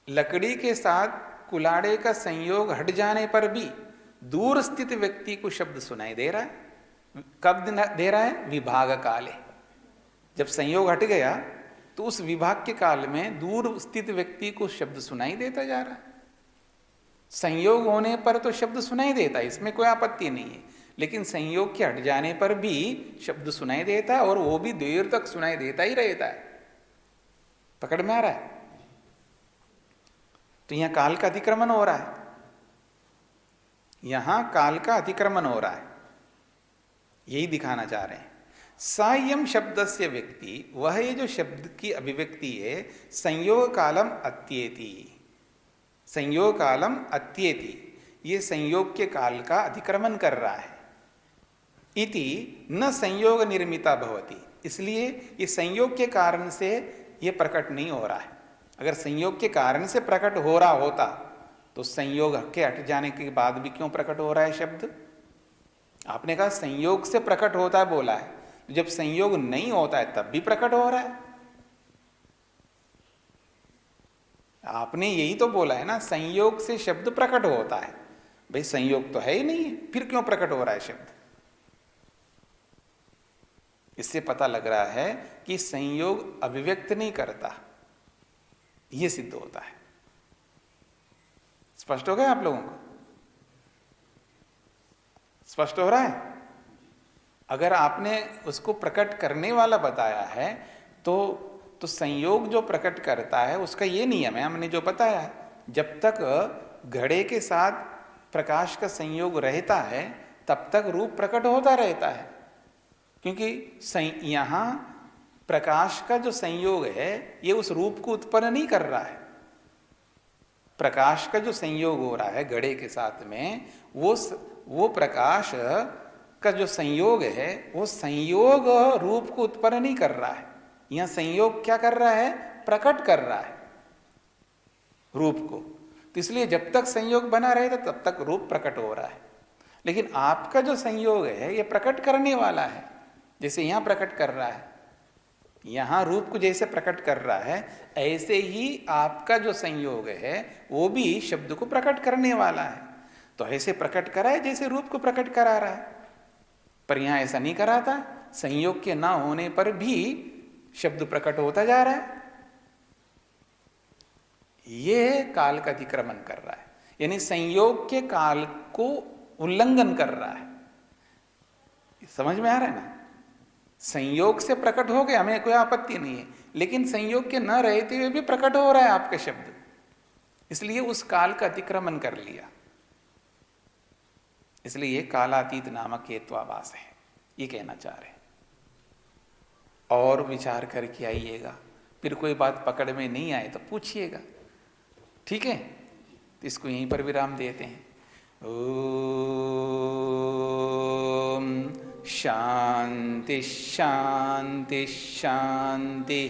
A: लकड़ी के साथ कुलाड़े का संयोग हट जाने पर भी दूर स्थित व्यक्ति को शब्द सुनाई दे रहा है। कब दे रहा है? विभाग काले। जब संयोग हट गया तो उस विभाग के काल में दूर स्थित व्यक्ति को शब्द सुनाई देता जा रहा है। संयोग होने पर तो शब्द सुनाई देता है, इसमें कोई आपत्ति नहीं है, लेकिन संयोग के हट जाने पर भी शब्द सुनाई देता है, और वो भी देर तक सुनाई देता ही रहता है। पकड़ में आ रहा है? तो यहां काल का अतिक्रमण हो रहा है, यहां काल का अतिक्रमण हो रहा है, यही दिखाना चाह रहे हैं। सायम शब्द से व्यक्ति, वह ये जो शब्द की अभिव्यक्ति है, संयोग कालम अत्येति। संयोग कालम अत्येति, ये संयोग के काल का अतिक्रमण कर रहा है। इति न संयोग निर्मिता भवति, इसलिए ये संयोग के कारण से ये प्रकट नहीं हो रहा है। अगर संयोग के कारण से प्रकट हो रहा होता तो संयोग के हट जाने के बाद भी क्यों प्रकट हो रहा है शब्द? आपने कहा संयोग से प्रकट होता है बोला है, जब संयोग नहीं होता है तब भी प्रकट हो रहा है। आपने यही तो बोला है ना, संयोग से शब्द प्रकट होता है। भाई संयोग तो है ही नहीं है, फिर क्यों प्रकट हो रहा है शब्द? इससे पता लग रहा है कि संयोग अभिव्यक्त नहीं करता, यह सिद्ध होता है। स्पष्ट हो गया आप लोगों को? स्पष्ट हो रहा है? अगर आपने उसको प्रकट करने वाला बताया है तो संयोग जो प्रकट करता है उसका ये नियम है, हमने जो बताया है, जब तक घड़े के साथ प्रकाश का संयोग रहता है तब तक रूप प्रकट होता रहता है। क्योंकि यहां प्रकाश का जो संयोग है ये उस रूप को उत्पन्न नहीं कर रहा है। प्रकाश का जो संयोग हो रहा है घड़े के साथ में, वो प्रकाश का जो संयोग है वो संयोग रूप को उत्पन्न नहीं कर रहा है। यहां संयोग क्या कर रहा है? प्रकट कर रहा है रूप को। तो इसलिए जब तक संयोग बना रहेगा तब तक रूप प्रकट हो रहा है। लेकिन आपका जो संयोग है ये प्रकट करने वाला है, जैसे यहां प्रकट कर रहा है, यहां रूप को जैसे प्रकट कर रहा है, ऐसे ही आपका जो संयोग है वो भी शब्द को प्रकट करने वाला है। तो ऐसे प्रकट करा है जैसे रूप को प्रकट करा रहा है, पर यहां ऐसा नहीं करा था। संयोग के ना होने पर भी शब्द प्रकट होता जा रहा है। ये काल का अतिक्रमण कर रहा है, यानी संयोग के काल को उल्लंघन कर रहा है। समझ में आ रहा है ना? संयोग से प्रकट हो गया, हमें कोई आपत्ति नहीं है, लेकिन संयोग के न रहते हुए भी प्रकट हो रहा है आपका शब्द, इसलिए उस काल का अतिक्रमण कर लिया। इसलिए ये कालातीत नामक हेत्वाभास है, ये कहना चाह रहे हैं। और विचार करके आइएगा, फिर कोई बात पकड़ में नहीं आए तो पूछिएगा, ठीक है? तो इसको यहीं पर विराम देते हैं। ओम शांति शांति शांति।